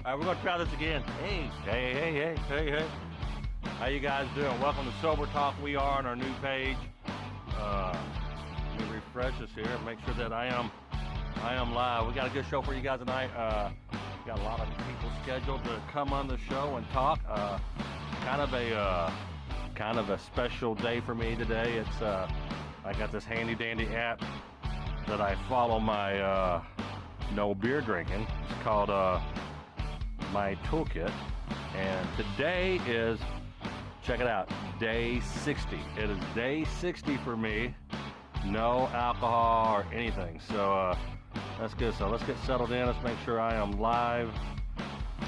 All right, we're gonna try this again. Hey. How you guys doing? Welcome to Sober Talk. We are on our new page. Let me refresh this here and make sure that I am live. We got a good show for you guys tonight. Got a lot of people scheduled to come on the show and talk. Kind of a special day for me today. It's I got this handy dandy app that I follow my no beer drinking. It's called my toolkit, and today is, check it out, day 60. It is day 60 for me. No alcohol or anything. So that's good. So let's get settled in. Let's make sure I am live.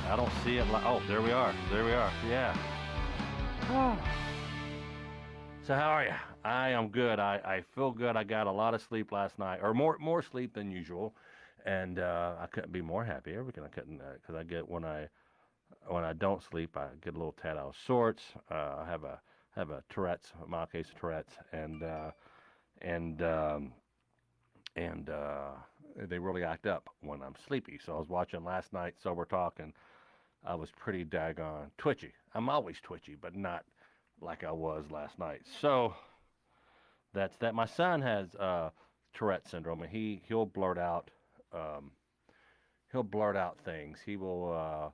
I don't see it. Oh, there we are. Yeah. So how are you? I am good. I feel good. I got a lot of sleep last night, or more sleep than usual, and I couldn't be more happier because I couldn't, because I get when I don't sleep, I get a little tad out of sorts. I have a Tourette's, a mild case of Tourette's, and they really act up when I'm sleepy. So I was watching last night Sober Talk, and I was pretty daggone twitchy. I'm always twitchy, but not like I was last night. So that's that. My son has Tourette syndrome, and he'll blurt out things. He will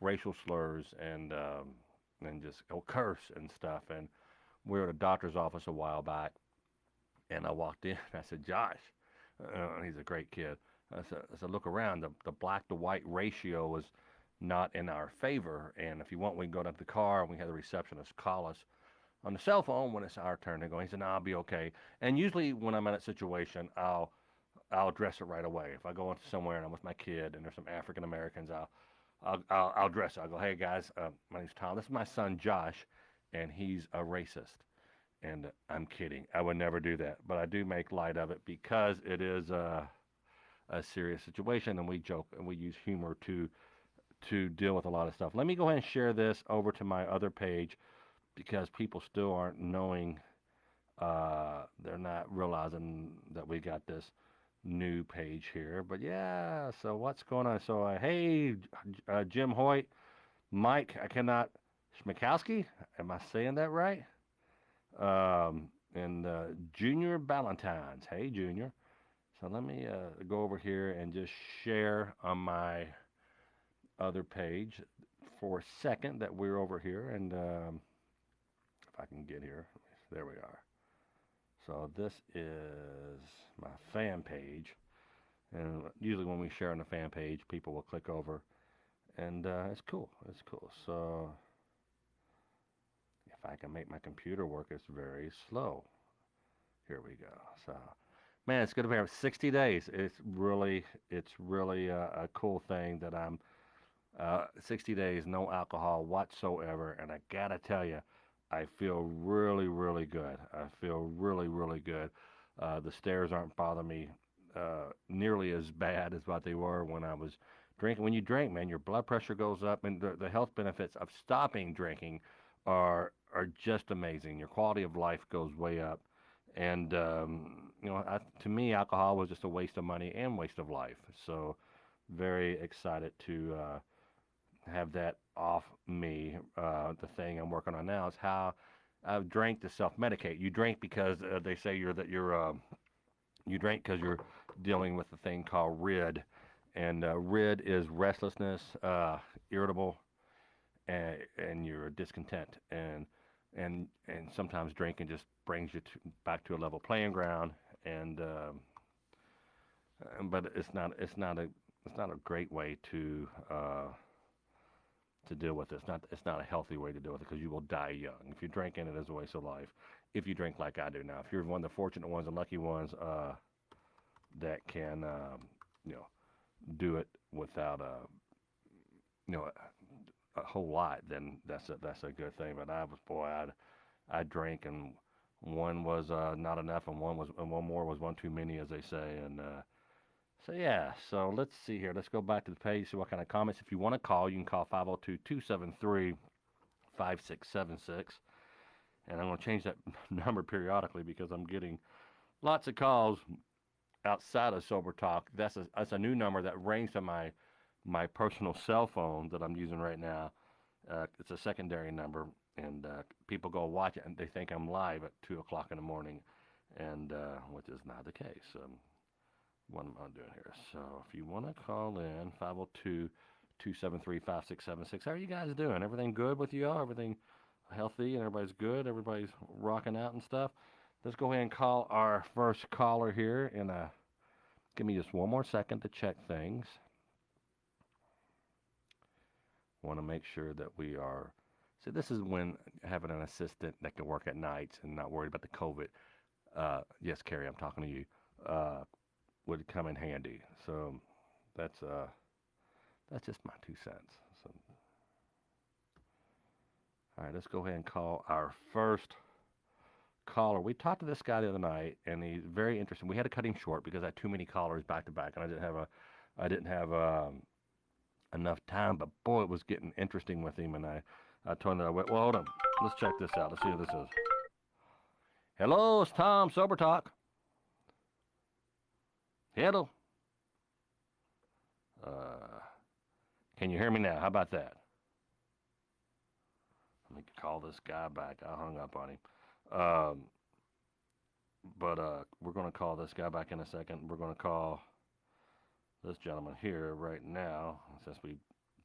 racial slurs and just he'll curse and stuff. And we were at a doctor's office a while back, and I walked in. And I said, Josh, he's a great kid. I said, look around. The black to white ratio was not in our favor. And if you want, we can go to the car, and we have the receptionist call us on the cell phone when it's our turn to go. He said, no, I'll be okay. And usually when I'm in a situation, I'll address it right away. If I go into somewhere and I'm with my kid and there's some African Americans, I'll address it. I'll go, hey guys, my name's Tom. This is my son Josh, and he's a racist. And I'm kidding. I would never do that, but I do make light of it because it is a serious situation, and we joke and we use humor to deal with a lot of stuff. Let me go ahead and share this over to my other page, because people still aren't knowing, they're not realizing that we got this new page here. But yeah, so what's going on? So hey, Jim Hoyt, Mike, I cannot, Schmikowski, am I saying that right? And Junior Valentine's, hey Junior. So let me go over here and just share on my other page for a second that we're over here, and if I can get here, there we are. So this is my fan page, and usually when we share on the fan page, people will click over, and it's cool. So if I can make my computer work, it's very slow. Here we go. So, man, it's going to be 60 days. It's really a cool thing that I'm 60 days, no alcohol whatsoever, and I gotta tell you, I feel really, really good. I feel really, really good. The stairs aren't bothering me nearly as bad as what they were when I was drinking. When you drink, man, your blood pressure goes up, and the health benefits of stopping drinking are just amazing. Your quality of life goes way up, and to me, alcohol was just a waste of money and waste of life. So, very excited to have that off me. The thing I'm working on now is how I've drank to self-medicate. You drink because they say you drink because you're dealing with a thing called RID, and RID is restlessness, irritable, and you're discontent, and sometimes drinking just brings you back to a level playing ground, and but it's not a great way to deal with it. It's not a healthy way to deal with it, because you will die young. If you're drinking, it is a waste of life. If you drink like I do now, if you're one of the fortunate ones and lucky ones that can, do it without a whole lot, then that's a good thing. But I drank, and one was not enough, and one more was one too many, as they say, and. So yeah, so let's see here. Let's go back to the page, see what kind of comments. If you want to call, you can call 502-273-5676. And I'm going to change that number periodically, because I'm getting lots of calls outside of Sober Talk. That's a new number that rings to my my personal cell phone that I'm using right now. It's a secondary number, and people go watch it and they think I'm live at 2 o'clock in the morning, and which is not the case. What am I doing here? So if you want to call in, 502-273-5676. How are you guys doing? Everything good with you all? Everything healthy and everybody's good? Everybody's rocking out and stuff? Let's go ahead and call our first caller here, and give me just one more second to check things. Want to make sure that we are. See, this is when having an assistant that can work at nights and not worried about the COVID. Yes, Carrie, I'm talking to you. Would come in handy. So that's that's just my 2 cents. So, all right, let's go ahead and call our first caller. We talked to this guy the other night, and he's very interesting. We had to cut him short because I had too many callers back to back, and I didn't have enough time. But boy, it was getting interesting with him, and I told him that I went. Well, hold on. Let's check this out. Let's see who this is. Hello, it's Tom Sober Talk. Hello. Can you hear me now? How about that? Let me call this guy back. I hung up on him. But we're going to call this guy back in a second. We're going to call this gentleman here right now, since we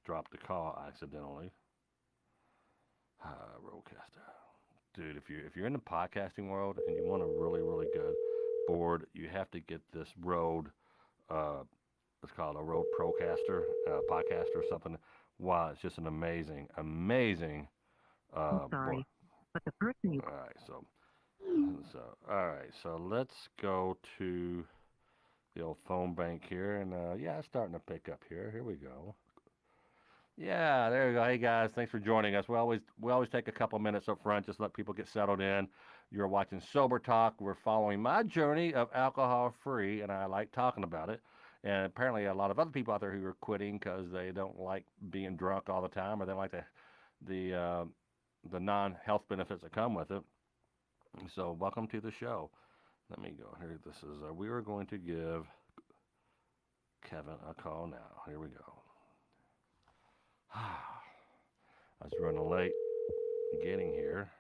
dropped the call accidentally. Roadcaster. Dude, if you're in the podcasting world and you want a really, really good board, you have to get this Rode, it's called a Rode Procaster, podcaster or something. Wow, it's just an amazing I'm sorry, board. but the person you All right, so let's go to the old phone bank here, and yeah, it's starting to pick up here. Here we go. Yeah, there you go. Hey guys, thanks for joining us. We always take a couple minutes up front, just let people get settled in. You're watching Sober Talk. We're following my journey of alcohol free, and I like talking about it. And apparently, a lot of other people out there who are quitting because they don't like being drunk all the time, or they like the uh, the non-health benefits that come with it. So, welcome to the show. Let me go here. This is we are going to give Kevin a call now. Here we go. I was running late getting here.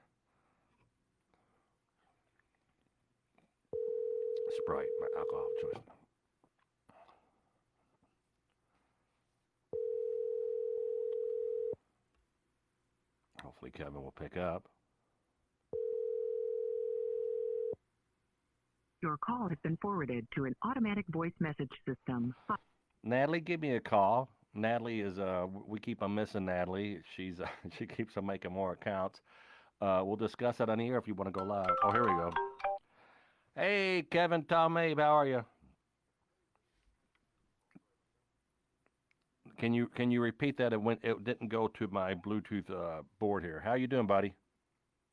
Sprite, my alcohol of choice. Hopefully, Kevin will pick up. Your call has been forwarded to an automatic voice message system. Natalie, give me a call. Natalie is we keep on missing Natalie. She's she keeps on making more accounts. We'll discuss that on here if you want to go live. Oh, here we go. Hey, Kevin, Tom Mabe, how are you? Can you repeat that? It didn't go to my Bluetooth board here. How you doing, buddy?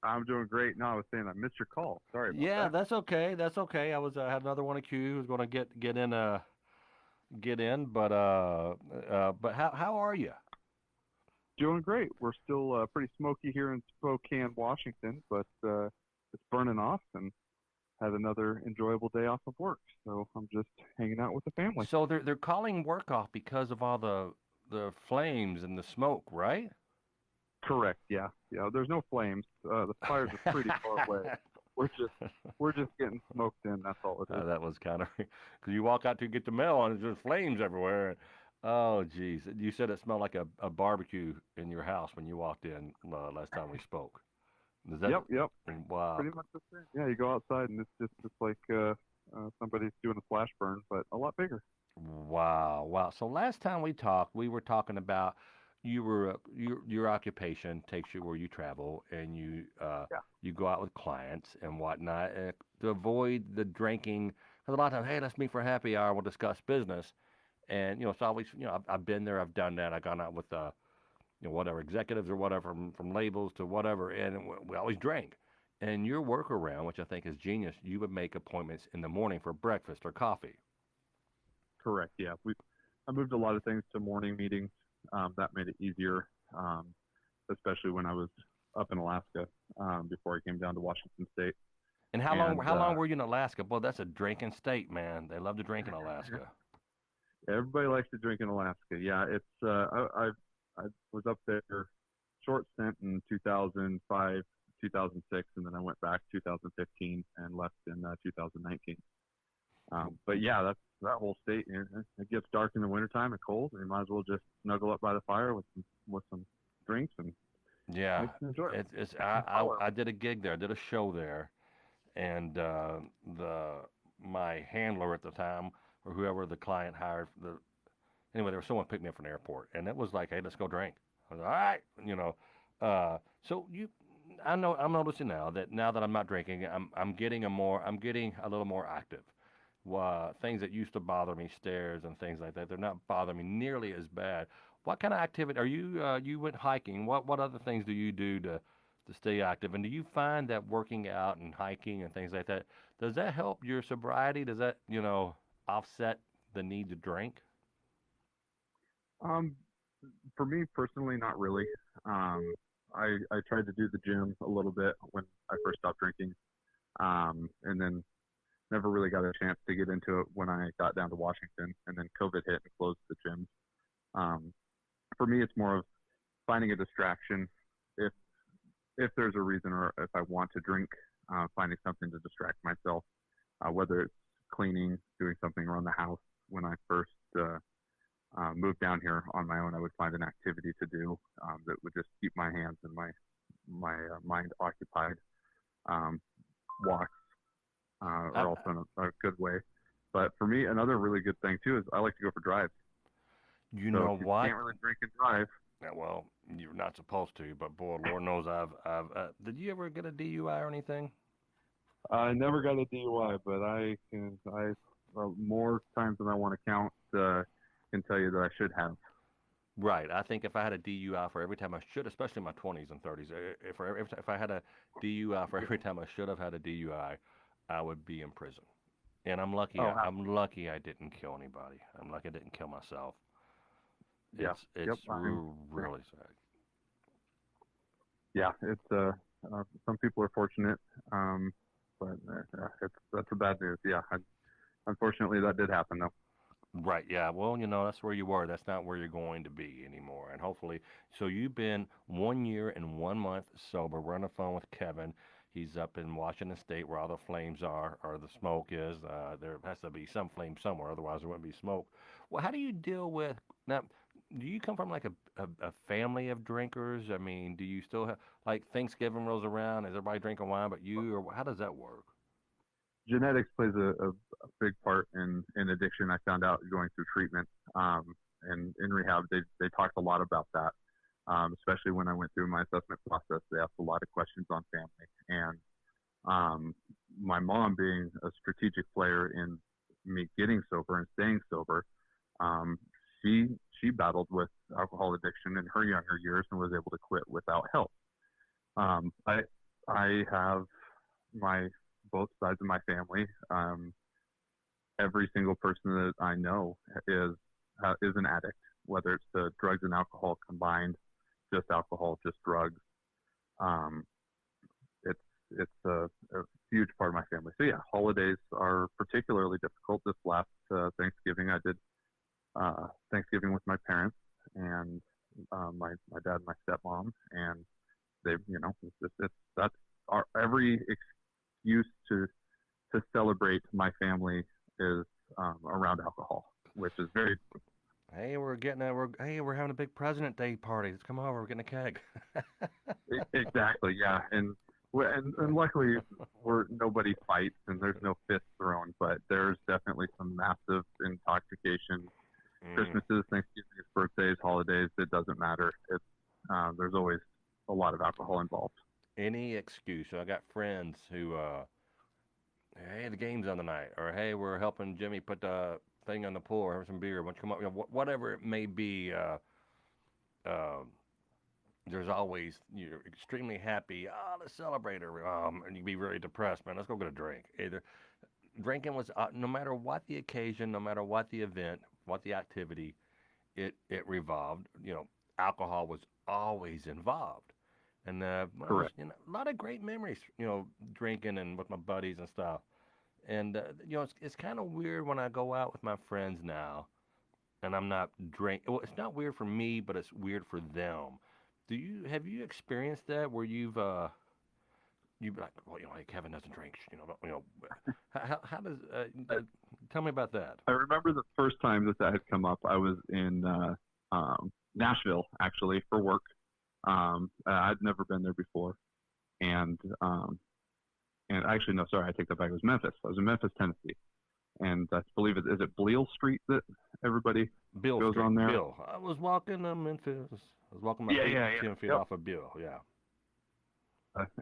I'm doing great. No, I was saying I missed your call. Sorry about Yeah, that. that's okay. That's okay. I had another one of you who's going to get in, but how are you? Doing great. We're still pretty smoky here in Spokane, Washington, but it's burning off and had another enjoyable day off of work. So I'm just hanging out with the family. So they're calling work off because of all the flames and the smoke, right? Correct. Yeah. Yeah. There's no flames. The fires are pretty far away. We're just we're just getting smoked in. That's all it is. That was kind of because you walk out to get the mail and there's just flames everywhere. Oh, geez. You said it smelled like a barbecue in your house when you walked in last time we spoke. Is that Yep. Yep. wow? Pretty much the same. Yeah. You go outside and it's like somebody's doing a flash burn, but a lot bigger. Wow, wow. So last time we talked, we were talking about your occupation takes you where you travel and Yeah. you go out with clients and whatnot to avoid the drinking. Because a lot of times, hey, let's meet for happy hour. We'll discuss business. And it's always I've been there, I've done that. I've gone out with whatever executives or whatever from labels to whatever, and we always drank. And your workaround, which I think is genius, you would make appointments in the morning for breakfast or coffee. Correct. Yeah. I moved a lot of things to morning meetings. That made it easier, especially when I was up in Alaska before I came down to Washington State. And how long And how long were you in Alaska? Boy, that's a drinking state, man. They love to drink in Alaska. Everybody likes to drink in Alaska. Yeah, it's I was up there short stint in 2005, 2006, and then I went back 2015 and left in 2019. But yeah, that whole state. It gets dark in the wintertime and cold, and you might as well just snuggle up by the fire with some drinks and Yeah, make it enjoyable. it's Colorado. I did a gig there. I did a show there, and the my handler at the time, or whoever the client hired, anyway, there was someone picked me up from the airport, and it was like, hey, let's go drink. I was like, all right, you know. So I know I'm noticing now that I'm not drinking, I'm getting a little more active. Things that used to bother me, stairs and things like that, they're not bothering me nearly as bad. What kind of activity are you? You went hiking. What other things do you do to stay active? And do you find that working out and hiking and things like that, does that help your sobriety? Does that offset the need to drink? Um, for me personally, not really. I tried to do the gym a little bit when I first stopped drinking, and then never really got a chance to get into it when I got down to Washington, and then COVID hit and closed the gym. Um, for me, it's more of finding a distraction. If if there's a reason or if I want to drink, finding something to distract myself, whether it's cleaning, doing something around the house. When I first moved down here on my own, I would find an activity to do that would just keep my hands and my mind occupied. Um, Walks I, are also a good way. But for me, another really good thing too is I like to go for drives. you So if know you what? can't really drink and drive, Well, you're not supposed to, but boy, Lord knows I've. Did you ever get a DUI or anything? I never got a DUI, but I more times than I want to count can tell you that I should have. Right. I think if I had a DUI for every time I should, especially in my 20s and 30s, if I had a DUI for every time I should have had a DUI, I would be in prison. And I'm lucky. Oh, I'm lucky I didn't kill anybody. I'm lucky I didn't kill myself. yeah, yep. Really sad. Yeah, it's some people are fortunate, but that's the bad news. Yeah, unfortunately that did happen though. Right. Yeah. Well, that's where you were. That's not where you're going to be anymore. And hopefully, so you've been 1 year and 1 month sober. We're on the phone with Kevin. He's up in Washington State where all the flames are, or the smoke is. There has to be some flame somewhere, otherwise there wouldn't be smoke. Well, how do you deal with now? Do you come from like a family of drinkers? I mean, do you still have like Thanksgiving rolls around? Is everybody drinking wine but you, or how does that work? Genetics plays a big part in addiction. I found out going through treatment, and in rehab, they talked a lot about that. Especially when I went through my assessment process, they asked a lot of questions on family, and my mom being a strategic player in me getting sober and staying sober, um, she she battled with alcohol addiction in her younger years and was able to quit without help. I have my both sides of my family. Every single person that I know is an addict, whether it's the drugs and alcohol combined, just alcohol, just drugs. Um, it's a huge part of my family. So yeah, holidays are particularly difficult. This last Thanksgiving, I did Thanksgiving with my parents and my dad and my stepmom, and they, that's every excuse to celebrate my family is around alcohol, which is very Hey, we're having a big President Day party. Let's come over. We're getting a keg. exactly, yeah, and luckily nobody fights and there's no fists thrown, but there's definitely some massive intoxication. Mm. Christmases, Thanksgivings, birthdays, holidays, it doesn't matter. It's there's always a lot of alcohol involved. Any excuse. So I got friends who, hey, the game's on tonight, or hey, we're helping Jimmy put the thing on the pool, or have some beer. Why don't you come up? Whatever it may be. Uh, there's always you're extremely happy. Ah, let's celebrate her. And you be very depressed, man. Let's go get a drink. Either drinking was no matter what the occasion, no matter what the event, what the activity, it revolved. Alcohol was always involved. And when I was, Correct. a lot of great memories, drinking and with my buddies and stuff. And it's kind of weird when I go out with my friends now. and I'm not drink. Well, it's not weird for me, but it's weird for them. Have you experienced that where you've like, well, hey, Kevin doesn't drink, how does tell me about that? I remember the first time that had come up. I was in Nashville actually for work. I'd never been there before, and actually no, sorry, I take that back. It was Memphis. I was in Memphis, Tennessee, and I believe is it Bleal Street that everybody Bill goes Street, on there? Bill. I was walking Memphis. I was walking my Yeah, feet yeah, yeah. 10 feet Yep. off of Bill. Yeah.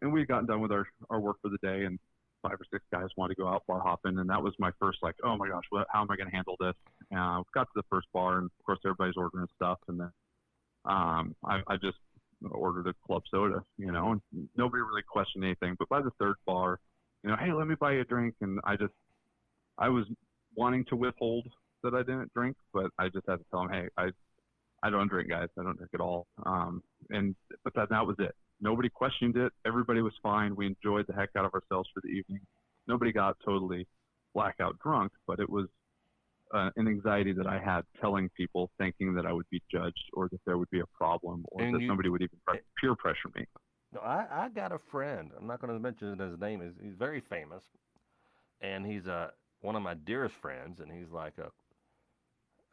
And we had gotten done with our work for the day, and 5 or 6 guys wanted to go out bar hopping, and that was my first like, oh my gosh, how am I going to handle this? Got to the first bar, and of course everybody's ordering stuff, and then I just ordered a club soda, and nobody really questioned anything. But by the third bar, hey, let me buy you a drink, and I was wanting to withhold that I didn't drink, but I just had to tell them, hey, I don't drink, guys. I don't drink at all. But that was it. Nobody questioned it. Everybody was fine. We enjoyed the heck out of ourselves for the evening. Nobody got totally blackout drunk, but it was an anxiety that I had telling people, thinking that I would be judged or that there would be a problem or And that somebody would even peer pressure me. no, I got a friend. I'm not going to mention his name. He's very famous, and he's one of my dearest friends. And he's like I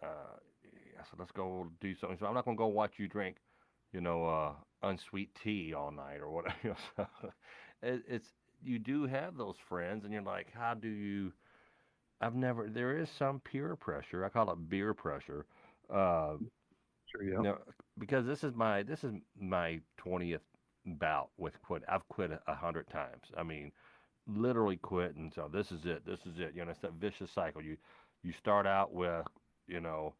said, let's go do something. So I'm not going to go watch you drink, unsweet tea all night or whatever. So it's you do have those friends, and you're like, how do you? I've never. There is some peer pressure. I call it beer pressure. Uh, Sure, yeah. because this is my 20th bout with quit. I've quit 100 times. I mean, literally quit, and so this is it. This is it. It's that vicious cycle. You start out with, you know,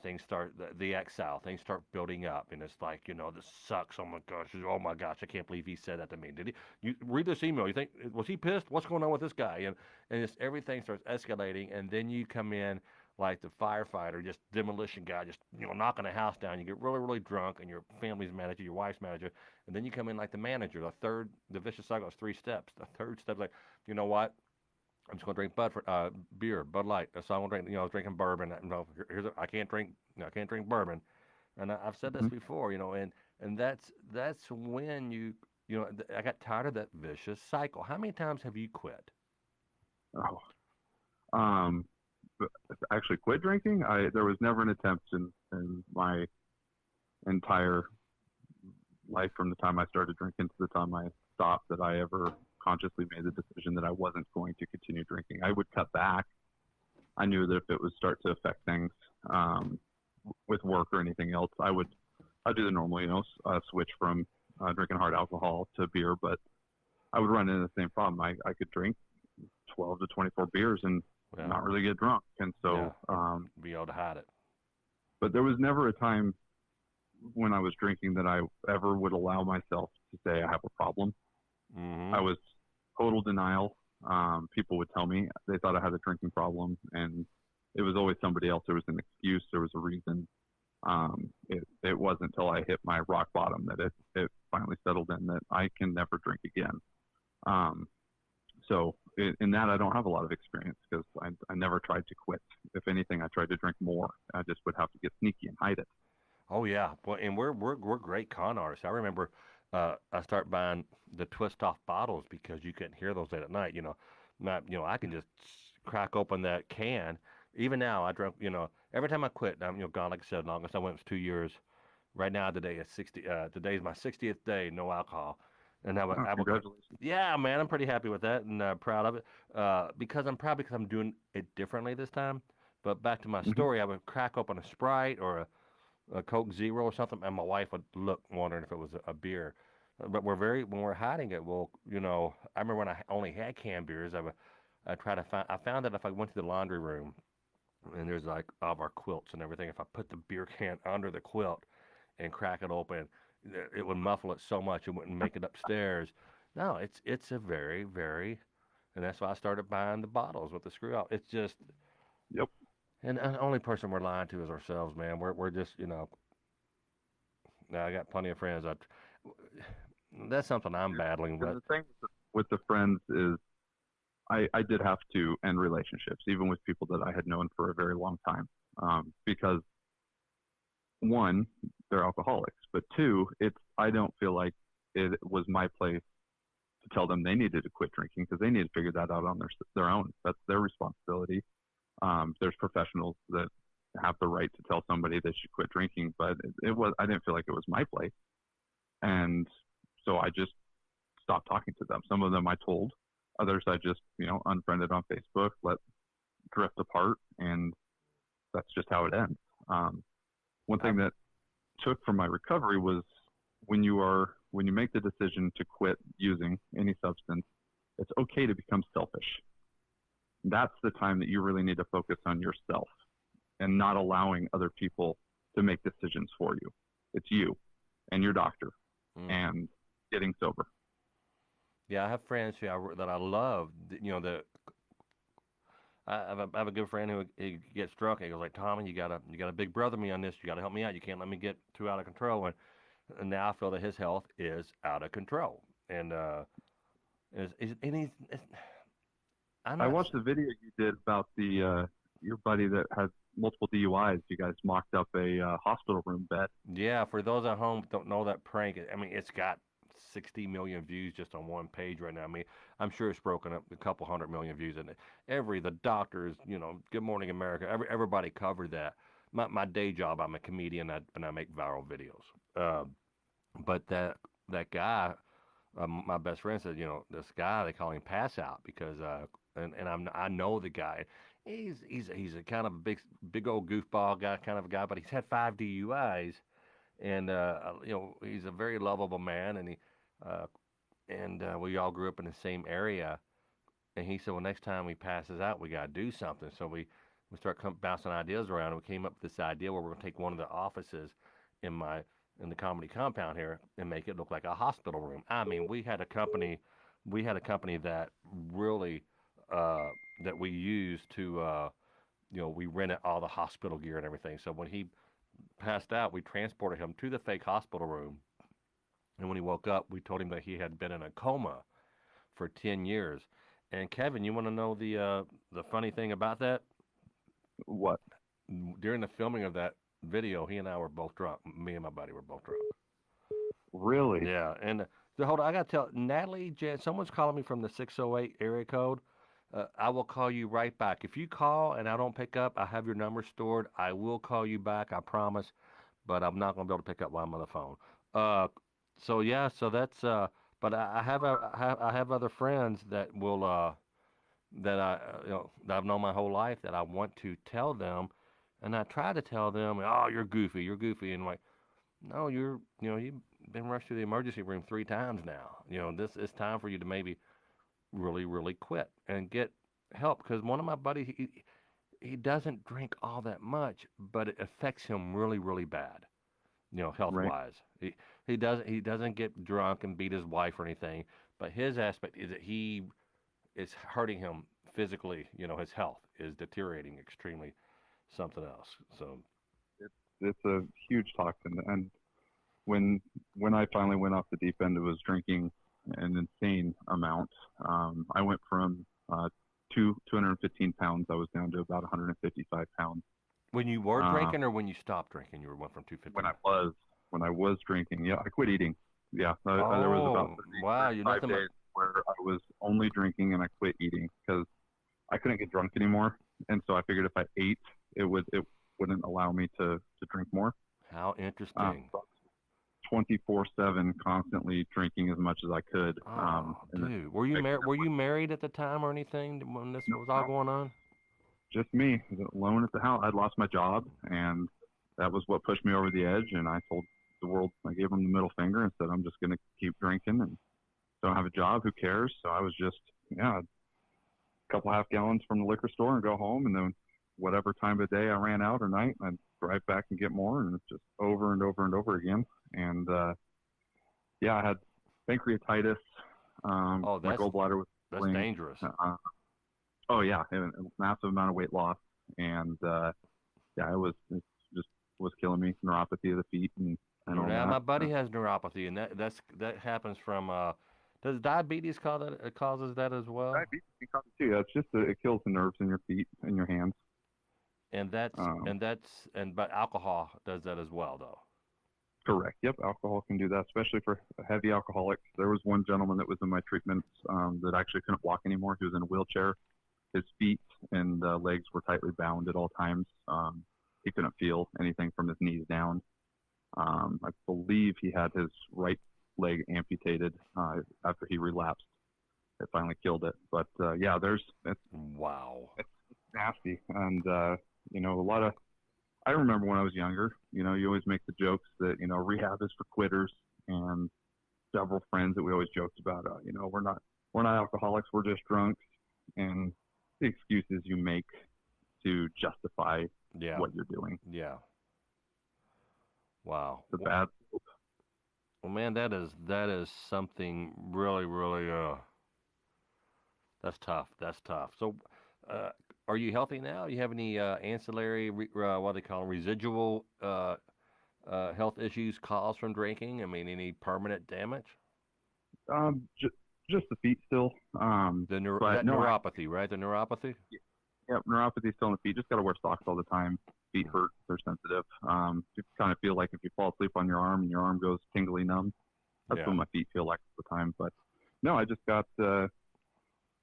things start the exile. Things start building up, and it's like, this sucks. Oh my gosh. Oh my gosh. I can't believe he said that to me. Did he? You read this email. You think, was he pissed? What's going on with this guy? And it's everything starts escalating, and then you come in like the firefighter, just demolition guy, just knocking a house down. You get really, really drunk, and your family's mad at you, your wife's mad at you, and then you come in like the manager. The vicious cycle is 3 steps. The third step is like, you know what? I'm just gonna drink beer, Bud Light. That's all I'm gonna drink. I was drinking bourbon. I can't drink. I can't drink bourbon. And I've said this Mm-hmm. before, and that's when I got tired of that vicious cycle. How many times have you quit? Oh, um, but actually quit drinking. There was never an attempt in my entire life from the time I started drinking to the time I stopped that I ever consciously made the decision that I wasn't going to continue drinking. I would cut back. I knew that if it would start to affect things with work or anything else, I'd do the normal, switch from drinking hard alcohol to beer, but I would run into the same problem. I could drink 12 to 24 beers and Yeah. not really get drunk. And so, Be able to hide it. but there was never a time when I was drinking that I ever would allow myself to say I have a problem. Mm-hmm. I was total denial. People would tell me they thought I had a drinking problem, and it was always somebody else. There was an excuse. There was a reason. It wasn't until I hit my rock bottom that it finally settled in that I can never drink again. So in that, I don't have a lot of experience because I never tried to quit. If anything, I tried to drink more. I just would have to get sneaky and hide it. Oh yeah, well, and we're great con artists. I remember I start buying the twist off bottles because you couldn't hear those late at night. I can just crack open that can. Even now, I drink. Every time I quit, I'm gone. Like I said, longest I went was 2 years. Right now, today is 60. Today's my 60th day, no alcohol, and I will. Congratulations. Yeah, man, I'm pretty happy with that and proud of it. Because I'm doing it differently this time. But back to my Mm-hmm. story, I would crack open a Sprite or a Coke Zero or something, and my wife would look, wondering if it was a beer. But when we're hiding it, well, I remember when I only had canned beers, I found that if I went to the laundry room and there's like all of our quilts and everything, if I put the beer can under the quilt and crack it open, it would muffle it so much it wouldn't make it upstairs. No, it's a very, very, and that's why I started buying the bottles with the screw out. It's just, Yep. and the only person we're lying to is ourselves, man. We're just, I got plenty of friends. That's something I'm battling with. And the thing with the friends is I did have to end relationships, even with people that I had known for a very long time. because one, they're alcoholics, but two, I don't feel like it was my place to tell them they needed to quit drinking because they need to figure that out on their own. That's their responsibility. There's professionals that have the right to tell somebody they should quit drinking, but I didn't feel like it was my place, and so I just stopped talking to them. Some of them I told, others I just unfriended on Facebook, let drift apart, and that's just how it ends. One thing that took from my recovery was when you make the decision to quit using any substance, it's okay to become selfish. That's the time that you really need to focus on yourself and not allowing other people to make decisions for you. It's you and your doctor and getting sober. Yeah, I have friends that I love. I have a good friend who he gets drunk and he goes like, Tommy, you gotta big brother me on this. You gotta help me out. You can't let me get too out of control. And now I feel that his health is out of control. And I watched the video you did about your buddy that has multiple DUIs. You guys mocked up a hospital room bed. Yeah, for those at home who don't know that prank, I mean, it's got 60 million views just on one page right now. I mean, I'm sure it's broken up a couple 100 million views, and the doctors, Good Morning America, everybody covered that. My day job, I'm a comedian, and I make viral videos. But that guy, my best friend said, this guy, they call him Pass Out because I know the guy. He's a kind of a big old goofball guy, kind of a guy, but he's had 5 DUIs, and he's a very lovable man, and we all grew up in the same area. And he said, well, next time he passes out, we got to do something. So we start bouncing ideas around, and we came up with this idea where we're going to take one of the offices in the comedy compound here and make it look like a hospital room. I mean, we had a company that really that we used to we rented all the hospital gear and everything. So when he passed out, we transported him to the fake hospital room. And when he woke up, we told him that he had been in a coma for 10 years. And Kevin, you want to know the funny thing about that? What? During the filming of that video, he and I were both drunk. Me and my buddy were both drunk. Really? Yeah. And hold on, I got to tell Natalie, someone's calling me from the 608 area code. I will call you right back. If you call and I don't pick up, I have your number stored. I will call you back, I promise. But I'm not going to be able to pick up while I'm on the phone. So that's. But I have other friends that will that that I've known my whole life that I want to tell them, and I try to tell them, oh, you're goofy, and I'm like, no, you've been rushed to the emergency room 3 times now. This is time for you to maybe really, really quit and get help. Because one of my buddies, he doesn't drink all that much, but it affects him really, really bad. Health wise. Right. He doesn't get drunk and beat his wife or anything, but his aspect is that it's hurting him physically. His health is deteriorating extremely. Something else. So it's a huge toxin, and when I finally went off the deep end, it was drinking an insane amount. I went from 215 pounds, I was down to about 155 pounds. When you were drinking, or when you stopped drinking, you went from 215? When I was drinking, yeah, I quit eating. Yeah, there was about 5 days where I was only drinking and I quit eating because I couldn't get drunk anymore, and so I figured if I ate, it wouldn't allow me to drink more. How interesting. 24/7, constantly drinking as much as I could. Dude, were you married at the time or anything when this was all going on? Just me, alone at the house. I'd lost my job, and that was what pushed me over the edge. And I told the world, I gave them the middle finger and said, I'm just going to keep drinking and don't have a job. Who cares? So I was just, a couple half gallons from the liquor store and go home. And then whatever time of day I ran out or night, I'd drive back and get more. And it's just over and over and over again. And I had pancreatitis. My gallbladder was that's dangerous. Oh yeah, a massive amount of weight loss, and it just was killing me. Neuropathy of the feet, and all that. My buddy has neuropathy, and that happens from. Does diabetes causes that as well? Diabetes can cause it too. Yeah, it's just it kills the nerves in your feet and your hands. And but alcohol does that as well, though. Correct. Yep, alcohol can do that, especially for heavy alcoholics. There was one gentleman that was in my treatments that actually couldn't walk anymore. He was in a wheelchair. His feet and legs were tightly bound at all times. He couldn't feel anything from his knees down. I believe he had his right leg amputated after he relapsed. It finally killed it. But yeah, wow, it's nasty, and a lot of. I remember when I was younger, you always make the jokes that, rehab is for quitters, and several friends that we always joked about, we're not alcoholics, we're just drunks, and the excuses you make to justify what you're doing. Yeah. Wow. The bad. Well, man, that is something really, really, that's tough. That's tough. So, are you healthy now? Do you have any ancillary, what they call residual health issues caused from drinking? I mean, any permanent damage? Just the feet still. Neuropathy, right? The neuropathy? Yeah, neuropathy still in the feet. Just got to wear socks all the time. Feet hurt. They're sensitive. You kind of feel like if you fall asleep on your arm and your arm goes tingly numb, that's what my feet feel like all the time. But no, I just got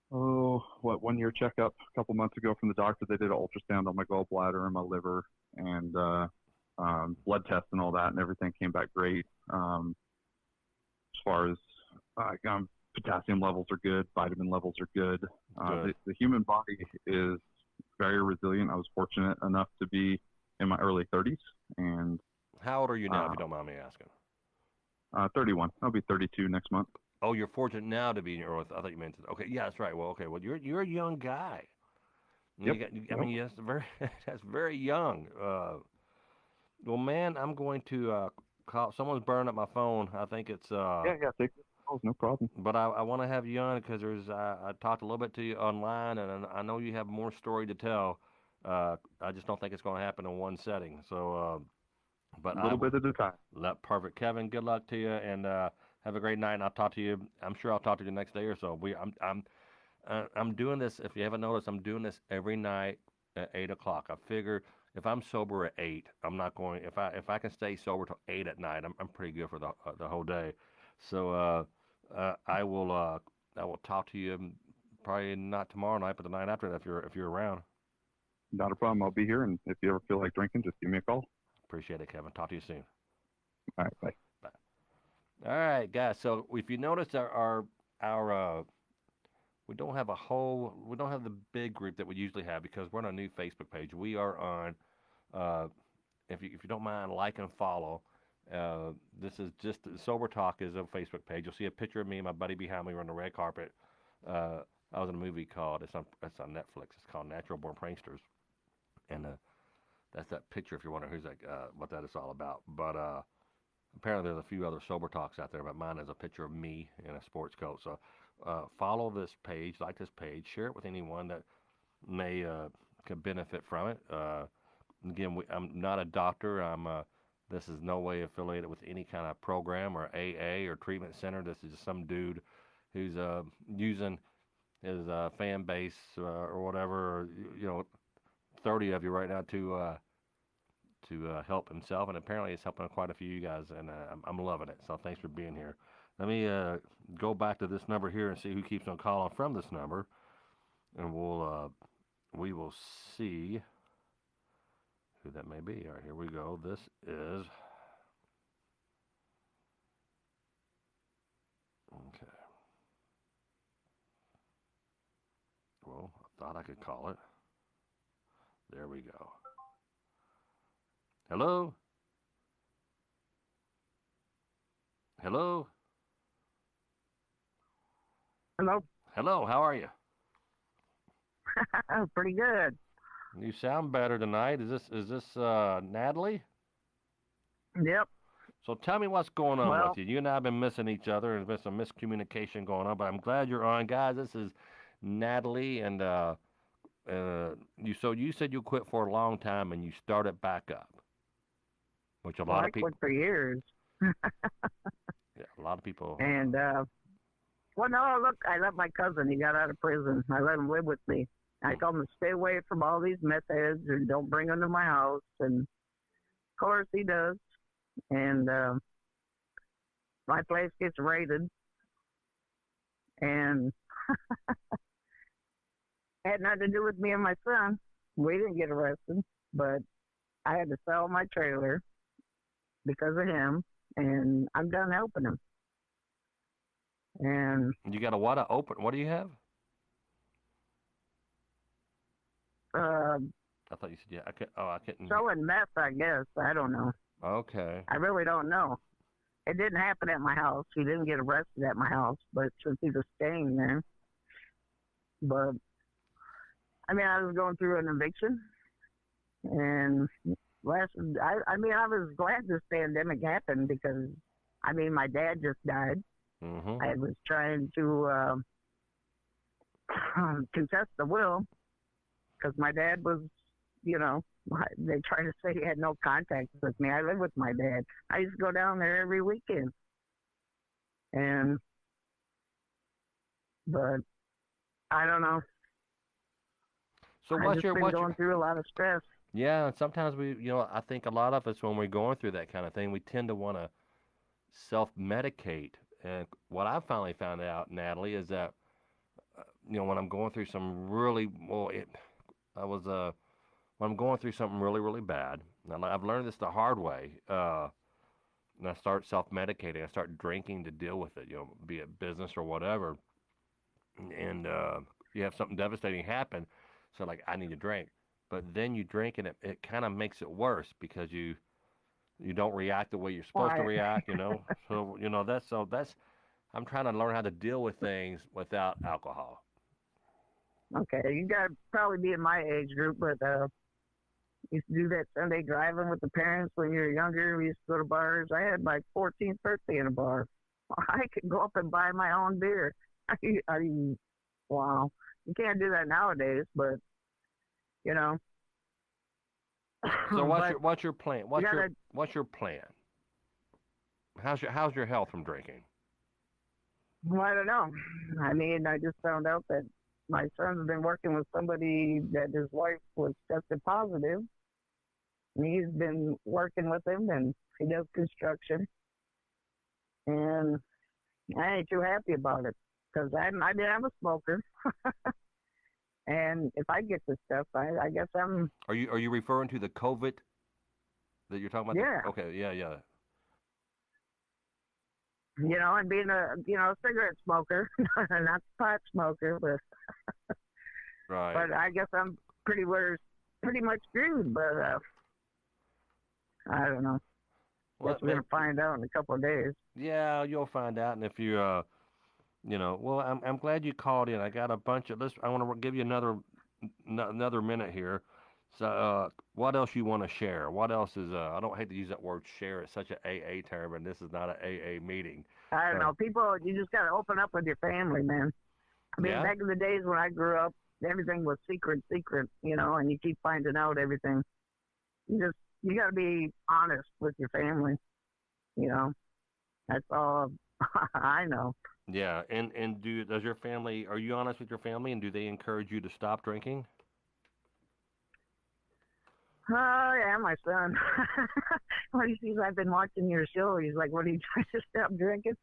1 year checkup a couple months ago from the doctor. They did an ultrasound on my gallbladder and my liver and blood tests and all that, and everything came back great. As far as potassium levels are good, vitamin levels are good. The human body is very resilient. I was fortunate enough to be in my early 30s. And how old are you now, if you don't mind me asking? 31. I'll be 32 next month. Oh, you're fortunate now to be in your early. I thought you meant okay. Yeah, that's right. Well, okay. Well, you're a young guy. Yep. Yes, that's very young. Well, man, I'm going to call. Someone's burning up my phone. I think it's. Yeah. Take this. Oh, no problem. But I want to have you on because I talked a little bit to you online, and I know you have more story to tell. I just don't think it's going to happen in one setting. So, but a little bit at a time. Perfect, Kevin. Good luck to you, and have a great night. And I'll talk to you. I'm sure I'll talk to you the next day or so. I'm doing this. If you haven't noticed, I'm doing this every night at 8 o'clock. I figure if I'm sober at 8, I'm not going. If I can stay sober till 8 at night, I'm pretty good for the whole day. So I will talk to you probably not tomorrow night, but the night after that if you're around. Not a problem. I'll be here, and if you ever feel like drinking, just give me a call. Appreciate it, Kevin. Talk to you soon. All right, bye. Bye. All right, guys. So if you notice our we don't have the big group that we usually have because we're on a new Facebook page. We are on if you don't mind, like and follow. This is just Sober Talk is a Facebook page. You'll see a picture of me and my buddy behind me on the red carpet. I was in a movie called it's on Netflix. It's called Natural Born Pranksters, and that's that picture if you're wondering who's what that is all about. But apparently there's a few other Sober Talks out there, but mine is a picture of me in a sports coat. So follow this page, like this page, share it with anyone that may could benefit from it. Again, I'm not a doctor. This is no way affiliated with any kind of program or AA or treatment center. This is just some dude who's using his fan base or whatever, or 30 of you right now to help himself, and apparently it's helping quite a few of you guys, and I'm loving it. So thanks for being here. Let me go back to this number here and see who keeps on calling from this number, and we will see who that may be. All right, here we go. This is okay. Well, I thought I could call it. There we go. Hello? Hello? Hello. Hello, how are you? Pretty good. You sound better tonight. Is this Natalie? Yep. So tell me what's going on Well, with you. You and I have been missing each other. There's been some miscommunication going on, but I'm glad you're on, guys. This is Natalie, and you said you quit for a long time and you started back up, which a lot of people. I quit for years. Yeah, a lot of people. And well, no, look, I let my cousin. He got out of prison. I let him live with me. I told him to stay away from all these meth heads and don't bring them to my house. And of course he does. And my place gets raided. And it had nothing to do with me and my son. We didn't get arrested, but I had to sell my trailer because of him, and I'm done helping him. And You got a what? A open? What do you have? I thought you said yeah. I couldn't. selling meth, I guess. I don't know. Okay. I really don't know. It didn't happen at my house. He didn't get arrested at my house, but since he was staying there. But I mean, I was going through an eviction, and I mean, I was glad this pandemic happened because, I mean, my dad just died. Mm-hmm. I was trying to contest the will because my dad was, you know, they tried to say he had no contact with me. I live with my dad. I used to go down there every weekend. But I don't know. So I've what's just been your going through a lot of stress. Yeah, and sometimes I think a lot of us when we're going through that kind of thing, we tend to want to self-medicate. And what I finally found out, Natalie, is that when I'm going through some really when I'm going through something really really bad, and I've learned this the hard way. And I start self-medicating. I start drinking to deal with it. Be it business or whatever. And you have something devastating happen, so like I need to drink. But then you drink and it kind of makes it worse because you don't react the way you're supposed to Right. react. That's I'm trying to learn how to deal with things without alcohol. Okay, you got to probably be in my age group, but used to do that Sunday driving with the parents when you were younger. We used to go to bars. I had my 14th birthday in a bar. I could go up and buy my own beer. Wow. You can't do that nowadays, but, you know. So what's But your plan? What's your plan? How's your health from drinking? well, I don't know. I mean, I just found out that my son's been working with somebody that his wife was tested positive. And he's been working with him, and he does construction. And I ain't too happy about it because I'm a smoker. And if I get this stuff, I guess I'm. Are you referring to the COVID that you're talking about? Yeah. Okay. Yeah. You know, and being a cigarette smoker, not a pot smoker, but Right. but I guess I'm pretty much screwed. But I don't know. Well, Guess we're gonna find out in a couple of days. yeah, you'll find out, and if you well, I'm glad you called in. I got a bunch of I want to give you another minute here. So, what else you want to share? What else is I don't hate to use that word share. It's such an AA term, and this is not an AA meeting. I don't know. People, you just gotta open up with your family, man. I mean, Yeah? back in the days when I grew up, everything was secret, and you keep finding out everything. You got to be honest with your family, That's all I know. Yeah, and does your family? Are you honest with your family, and do they encourage you to stop drinking? Oh, yeah, my son. When he sees I've been watching your show, he's like, what are you trying to stop drinking?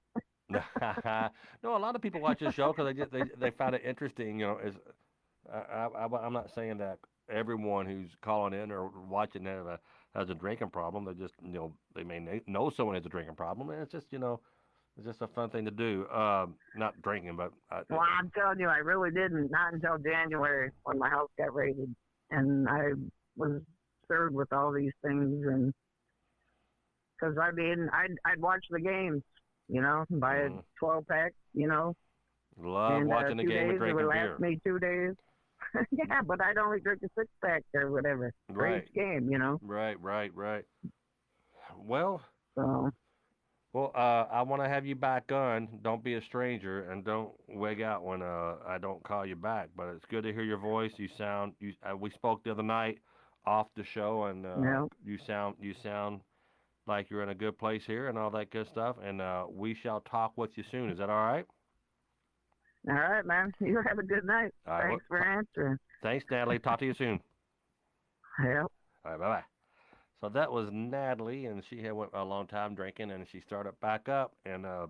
No, a lot of people watch this show because they find it interesting. I'm not saying that everyone who's calling in or watching it has a drinking problem. They just they may know someone has a drinking problem, and it's just it's just a fun thing to do. Not drinking, but Well, I'm telling you, I really didn't. Not until January when my house got raided, and I was served with all these things, and because I mean, I'd watch the games, buy a 12-pack, love and watching the 2 game days, and drinking it would beer. last me 2 days. Yeah, but I'd only drink a 6-pack or whatever for Right. each game, Right. Well, So, I want to have you back on. Don't be a stranger, and don't wig out when I don't call you back. But it's good to hear your voice. We spoke the other night off the show, and yeah. you sound like you're in a good place here and all that good stuff. And we shall talk with you soon. Is that all right? All right, man. You have a good night. All right, Thanks for answering. Thanks, Natalie. Talk to you soon. Yep. All right, bye-bye. So that was Natalie, and she had went a long time drinking, and she started back up, and uh,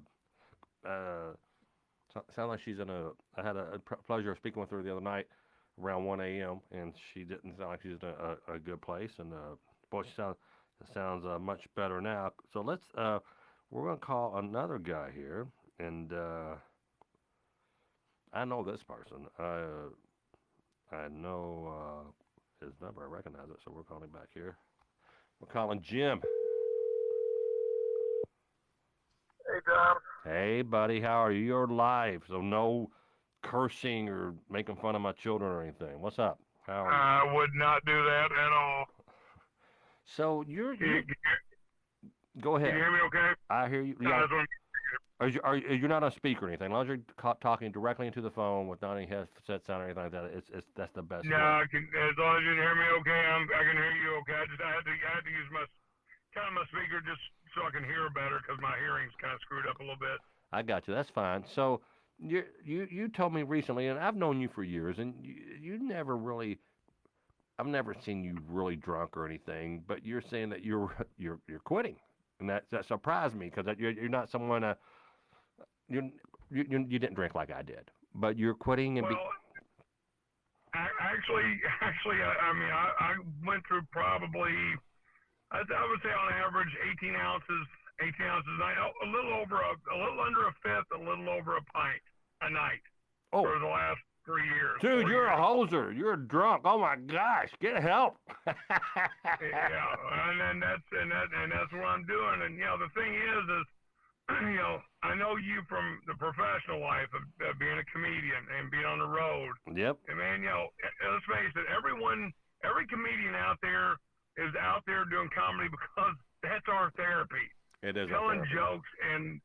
sound like she's in a. I had a pleasure of speaking with her the other night around 1 a.m., and she didn't sound like she's in a good place, and boy, she sounds much better now. So we're gonna call another guy here, and I know this person. I know his number. I recognize it, so we're calling back here. We're calling Jim. Hey, Tom. Hey, buddy, how are you? You're live, so no cursing or making fun of my children or anything. What's up? How are you? I would not do that at all. So Can go you ahead. hear me okay? I hear you. No, Yeah. that's what Are you not on speaker or anything? As long as you're talking directly into the phone with not any headset sound or anything like that, that's the best. no, way. as long as you can hear me okay, I can hear you okay. I had to use my speaker just so I can hear better because my hearing's kind of screwed up a little bit. I got you. That's fine. So you told me recently, and I've known you for years, and you never really. I've never seen you really drunk or anything, but you're saying that you're quitting, and that surprised me because you're not someone you didn't drink like I did, but you're quitting and Well, actually, I mean, I went through probably, I would say on average 18 ounces a night, a little under a fifth, a little over a pint a night for the last 3 years. Dude, you're a hoser. You're drunk. Oh my gosh, get help. Yeah, and that's what I'm doing. And the thing is I know you from the professional life of being a comedian and being on the road. Yep. And man, let's face it, every comedian out there is out there doing comedy because that's our therapy. It is telling jokes and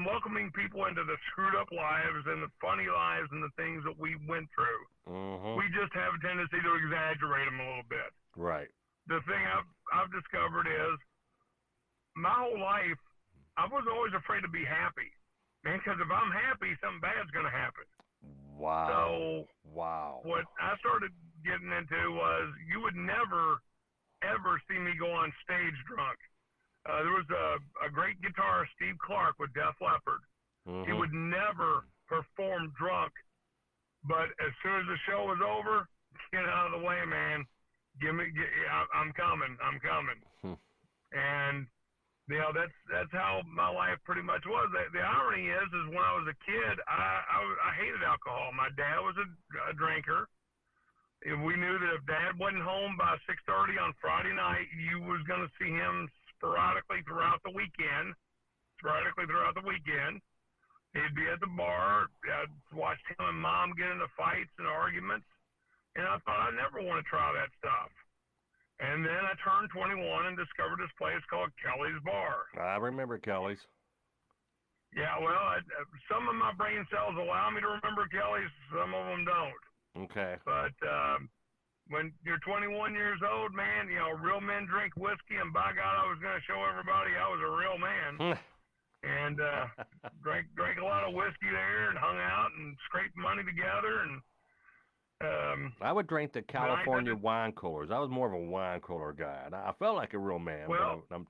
welcoming people into the screwed up lives and the funny lives and the things that we went through. Mm-hmm. We just have a tendency to exaggerate them a little bit. Right. The thing I've discovered is my whole life I was always afraid to be happy, man, because if I'm happy, something bad's gonna happen. Wow. So what I started getting into was you would never ever see me go on stage drunk. There was a great guitarist, Steve Clark, with Def Leppard. Mm-hmm. He would never perform drunk, but as soon as the show was over, get out of the way, man. I'm coming. And that's how my life pretty much was. The irony is when I was a kid, I hated alcohol. My dad was a drinker. We knew that if Dad wasn't home by 6:30 on Friday night, you was going to see him sporadically throughout the weekend. He'd be at the bar. I'd watch him and Mom get into fights and arguments, and I thought I never want to try that stuff. And then I turned 21 and discovered this place called Kelly's Bar. I remember Kelly's. Yeah, well, some of my brain cells allow me to remember Kelly's, some of them don't. Okay. But when you're 21 years old, man, real men drink whiskey, and by God, I was going to show everybody I was a real man. And drank a lot of whiskey there and hung out and scraped money together and. I would drink the California wine coolers. I was more of a wine cooler guy, and I felt like a real man. Well, but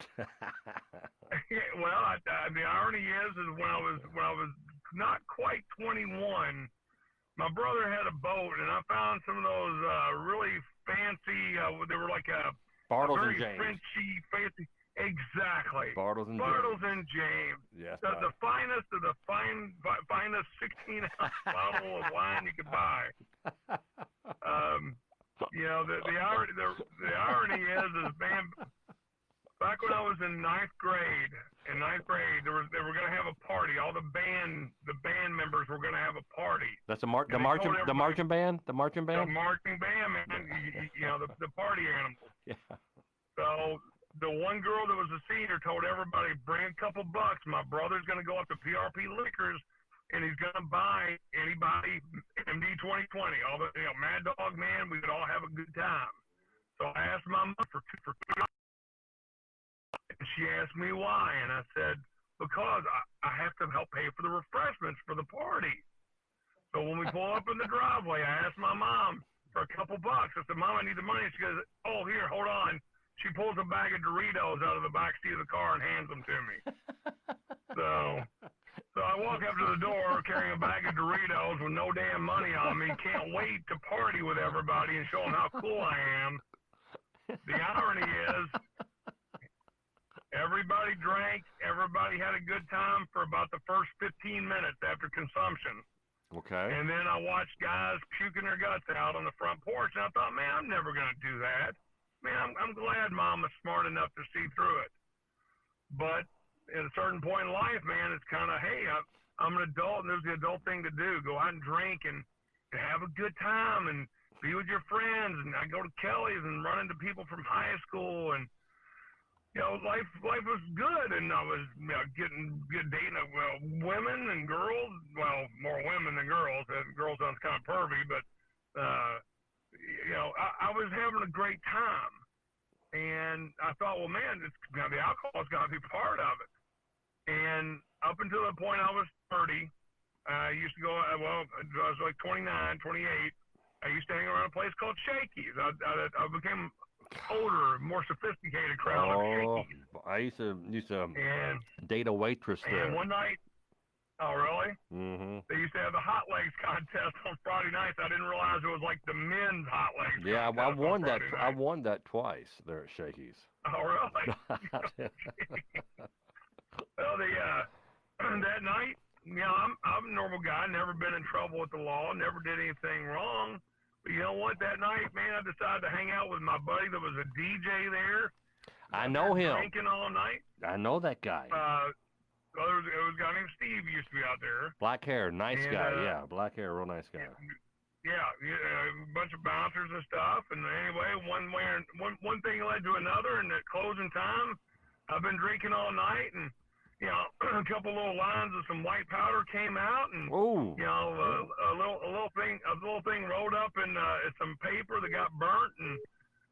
the irony is when I was not quite 21, my brother had a boat, and I found some of those really fancy. They were like a Bartles very and James. Frenchy, fancy. Exactly. Bartles and James. Yes. The finest of the finest 16-ounce bottle of wine you could buy. The irony is, man, back when I was in ninth grade, they were going to have a party. All the band members were going to have a party. That's the marching band. The marching band. The marching band, man. The party animal. Yeah. So the one girl that was a senior told everybody, bring a couple bucks. My brother's going to go up to PRP Liquors, and he's going to buy anybody MD 2020. All the Mad Dog Man, we could all have a good time. So I asked my mom for two. And she asked me why, and I said, because I have to help pay for the refreshments for the party. So when we pull up in the driveway, I asked my mom, for a couple bucks. I said, Mom, I need the money. She goes, oh, here, hold on. She pulls a bag of Doritos out of the back seat of the car and hands them to me. So I walk up to the door carrying a bag of Doritos with no damn money on me. Can't wait to party with everybody and show them how cool I am. The irony is, everybody drank. Everybody had a good time for about the first 15 minutes after consumption. Okay. And then I watched guys puking their guts out on the front porch, and I thought, man, I'm never going to do that. Man, I'm glad Mom is smart enough to see through it. But at a certain point in life, man, it's kind of, hey, I'm an adult, and there's the adult thing to do. Go out and drink and have a good time and be with your friends. And I go to Kelly's and run into people from high school, and you know, life was good, and I was dating women and girls. Well, more women than girls. Girls sounds kind of pervy, but you know, I was having a great time, and I thought, well, man, the alcohol's got to be part of it. And up until the point I was 30, I used to go. Well, I was like 29, 28. I used to hang around a place called Shakey's. I became older, more sophisticated crowd of Shakey's. I used to and date a waitress there. And one night, oh really? Mm-hmm. They used to have the hot legs contest on Friday nights. I didn't realize it was like the men's hot legs. Yeah, I won that. Night. I won that twice there at Shakey's. Oh really? Well, that night, you know, I'm a normal guy. Never been in trouble with the law. Never did anything wrong. But you know what? That night, man, I decided to hang out with my buddy that was a DJ there. I know him. Drinking all night. I know that guy. It was a guy named Steve who used to be out there. Black hair, nice And, guy. Yeah, black hair, real nice guy. Yeah, a bunch of bouncers and stuff. And anyway, one thing led to another. And at closing time, I've been drinking all night, and you know, a couple little lines of some white powder came out, and Ooh. you know, a little thing rolled up in some paper that got burnt, and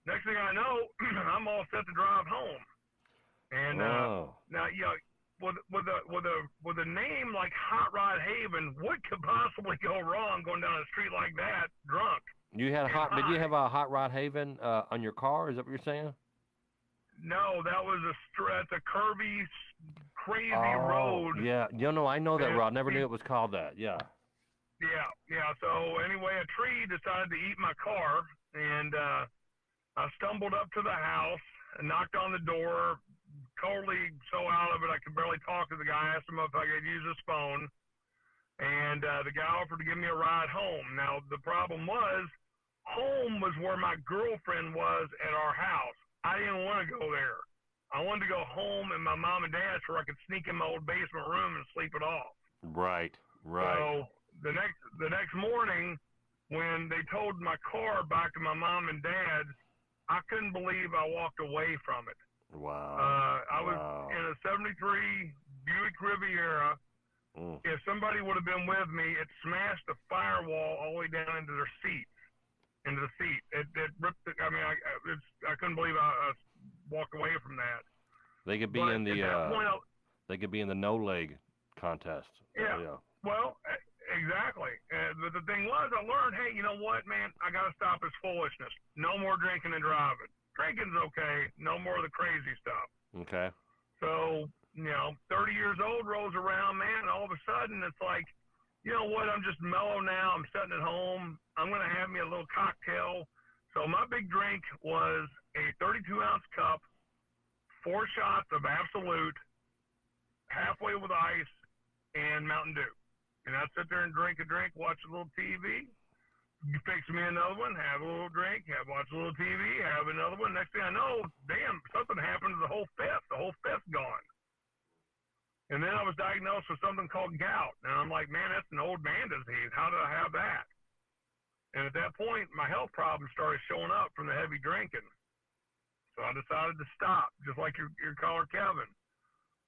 next thing I know, I'm all set to drive home. And now, you know, with a name like Hot Rod Haven, what could possibly go wrong going down a street like that drunk? You had did you have a Hot Rod Haven on your car? Is that what you're saying? No, that was it's a curvy, crazy road. Yeah, you know, I know that road. I never knew it was called that. Yeah. Yeah. So anyway, a tree decided to eat my car, and I stumbled up to the house and knocked on the door, totally so out of it I could barely talk to the guy. I asked him if I could use his phone, and the guy offered to give me a ride home. Now, the problem was, home was where my girlfriend was at our house. I didn't want to go there. I wanted to go home and my mom and dad's where I could sneak in my old basement room and sleep it off. Right. So the next morning, when they towed my car back to my mom and dad's, I couldn't believe I walked away from it. Wow. I was in a '73 Buick Riviera. If somebody would have been with me, it smashed the firewall all the way down into their seat. Into the seat. It ripped it. I mean, I couldn't believe I walked away from that. They could be in the they could be in the no leg contest. Yeah. Well, exactly. But the thing was, I learned, hey, you know what, man? I got to stop this foolishness. No more drinking and driving. Drinking's okay. No more of the crazy stuff. Okay. So, you know, 30 years old rolls around, man. All of a sudden, it's like, you know what? I'm just mellow now. I'm sitting at home. I'm going to have me a little cocktail. So my big drink was a 32-ounce cup, 4 shots of Absolute, halfway with ice, and Mountain Dew. And I'd sit there and drink a drink, watch a little TV. You fix me another one, have a little drink, watch a little TV, have another one. Next thing I know, damn, something happened to the whole fifth. The whole fifth gone. And then I was diagnosed with something called gout. And I'm like, man, that's an old man disease. How did I have that? And at that point, my health problems started showing up from the heavy drinking. So I decided to stop, just like your caller, Kevin.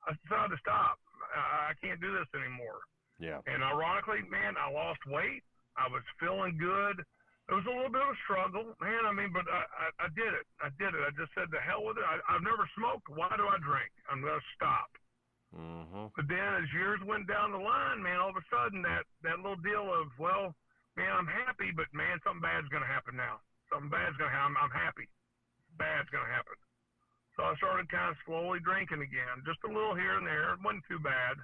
I decided to stop. I can't do this anymore. Yeah. And ironically, man, I lost weight. I was feeling good. It was a little bit of a struggle, man. I mean, but I did it. I just said, the hell with it. I've never smoked. Why do I drink? I'm going to stop. Mm-hmm. But then as years went down the line, man, all of a sudden that little deal of, well, man, I'm happy, but man, something bad's gonna happen now. Something bad's gonna happen. I'm happy. Bad's gonna happen. So I started kind of slowly drinking again, just a little here and there. It wasn't too bad.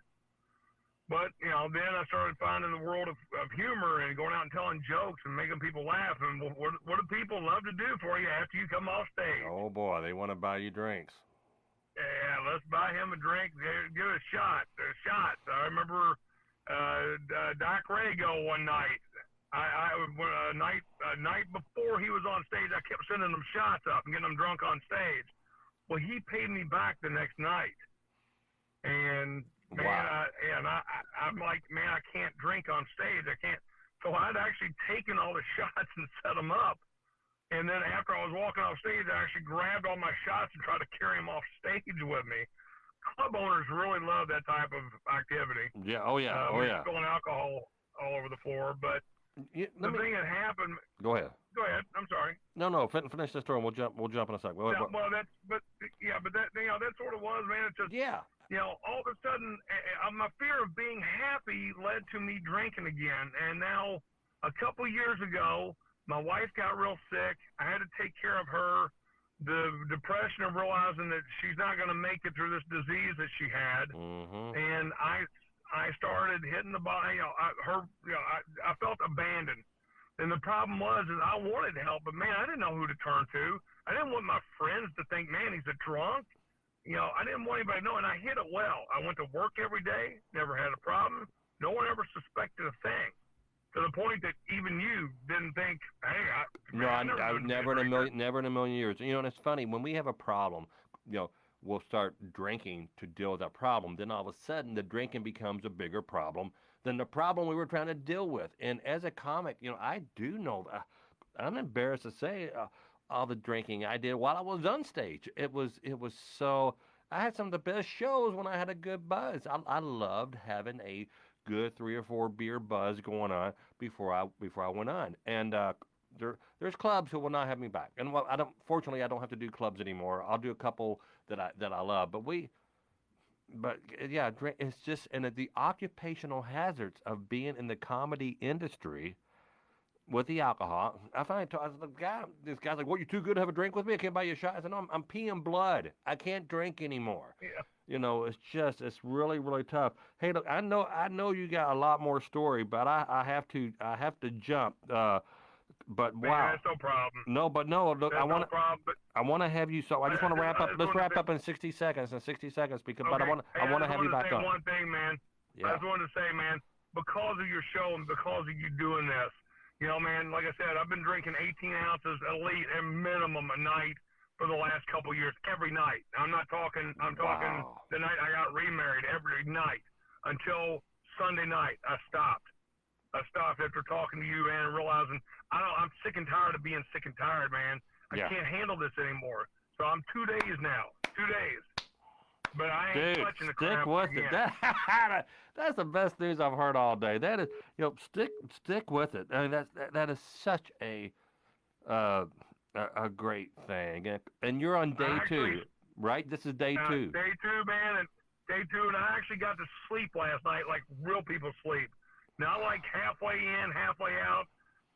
But, you know, then I started finding the world of humor and going out and telling jokes and making people laugh. And what do people love to do for you after you come off stage? Oh, boy, they want to buy you drinks. Yeah, let's buy him a drink. Give it a shot. Shots. I remember Doc Rago one night. A night before he was on stage, I kept sending him shots up and getting him drunk on stage. Well, he paid me back the next night. And man, Wow. I'm like, man, I can't drink on stage. I can't. So I'd actually taken all the shots and set them up. And then after I was walking off stage, I actually grabbed all my shots and tried to carry them off stage with me. Club owners really love that type of activity. Yeah. Oh, yeah. Spilling alcohol all over the floor. But Yeah, the thing that happened. Go ahead. Go ahead. I'm sorry. No. Finish the story. And we'll jump in a second. Yeah, well, that sort of was, man. It's just, Yeah. you know, all of a sudden, my fear of being happy led to me drinking again. And now, a couple years ago, my wife got real sick. I had to take care of her. The depression of realizing that she's not going to make it through this disease that she had, and I started hitting the body. I felt abandoned. And the problem was, is I wanted help, but man, I didn't know who to turn to. I didn't want my friends to think, man, he's a drunk. You know, I didn't want anybody to know, and I hid it well. I went to work every day, never had a problem. No one ever suspected a thing. To the point that even you didn't think, hey, I never in a million years. You know, and it's funny when we have a problem. You know, we'll start drinking to deal with that problem. Then all of a sudden, the drinking becomes a bigger problem than the problem we were trying to deal with. And as a comic, you know, I do know. I'm embarrassed to say all the drinking I did while I was on stage. It was so. I had some of the best shows when I had a good buzz. I loved having a good 3 or 4 beer buzz going on before I went on. And there's clubs who will not have me back. And well, fortunately I don't have to do clubs anymore. I'll do a couple that I love. But yeah, it's just, and the occupational hazards of being in the comedy industry with the alcohol. I find this guy's like, "What, you too good to have a drink with me? I can't buy you a shot." I said, "No, I'm peeing blood. I can't drink anymore." Yeah. You know, it's really, really tough. Hey, look, I know you got a lot more story, but I have to jump. But Man, wow. that's no problem. No, but no, look, That's no problem. But I want to have you. So I just want to wrap up. Let's wrap up in 60 seconds. Because, but I want to have you back on. One thing, man. Yeah. I just wanted to say, man, because of your show and because of you doing this, you know, man, like I said, I've been drinking 18 ounces at least a minimum a night for the last couple of years, every night. I'm talking the night I got remarried, every night until Sunday night. I stopped after talking to you, man, and realizing I'm sick and tired of being sick and tired, man. I can't handle this anymore. So I'm 2 days now. 2 days. But I ain't touching the crap stick with again. it. That's the best news I've heard all day. That is, you know, stick with it. I mean, that is such a great thing. And you're on day 2, right? This is day 2. Day 2, man, and day 2, and I actually got to sleep last night like real people sleep. Not like halfway in, halfway out,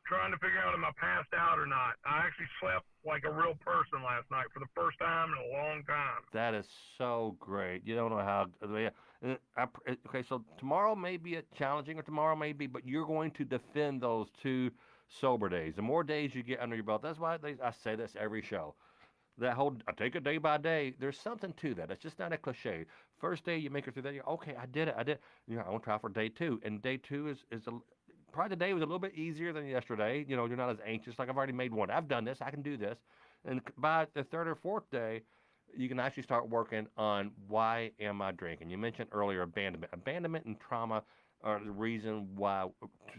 trying to figure out am I passed out or not. I actually slept like a real person last night for the first time in a long time. That is so great. You don't know how. Okay, so tomorrow may be challenging, or tomorrow may be, but you're going to defend those 2 sober days. The more days you get under your belt, that's why I say this every show. That whole, I take it day by day. There's something to that. It's just not a cliche. First day you make it through that. You're okay. I did it. You know, I want to try for day 2, and day 2 is probably the day was a little bit easier than yesterday. You know, you're not as anxious. Like, I've already made one. I've done this. I can do this. And by the 3rd or 4th day, you can actually start working on why am I drinking. You mentioned earlier abandonment. Abandonment and trauma are the reason why,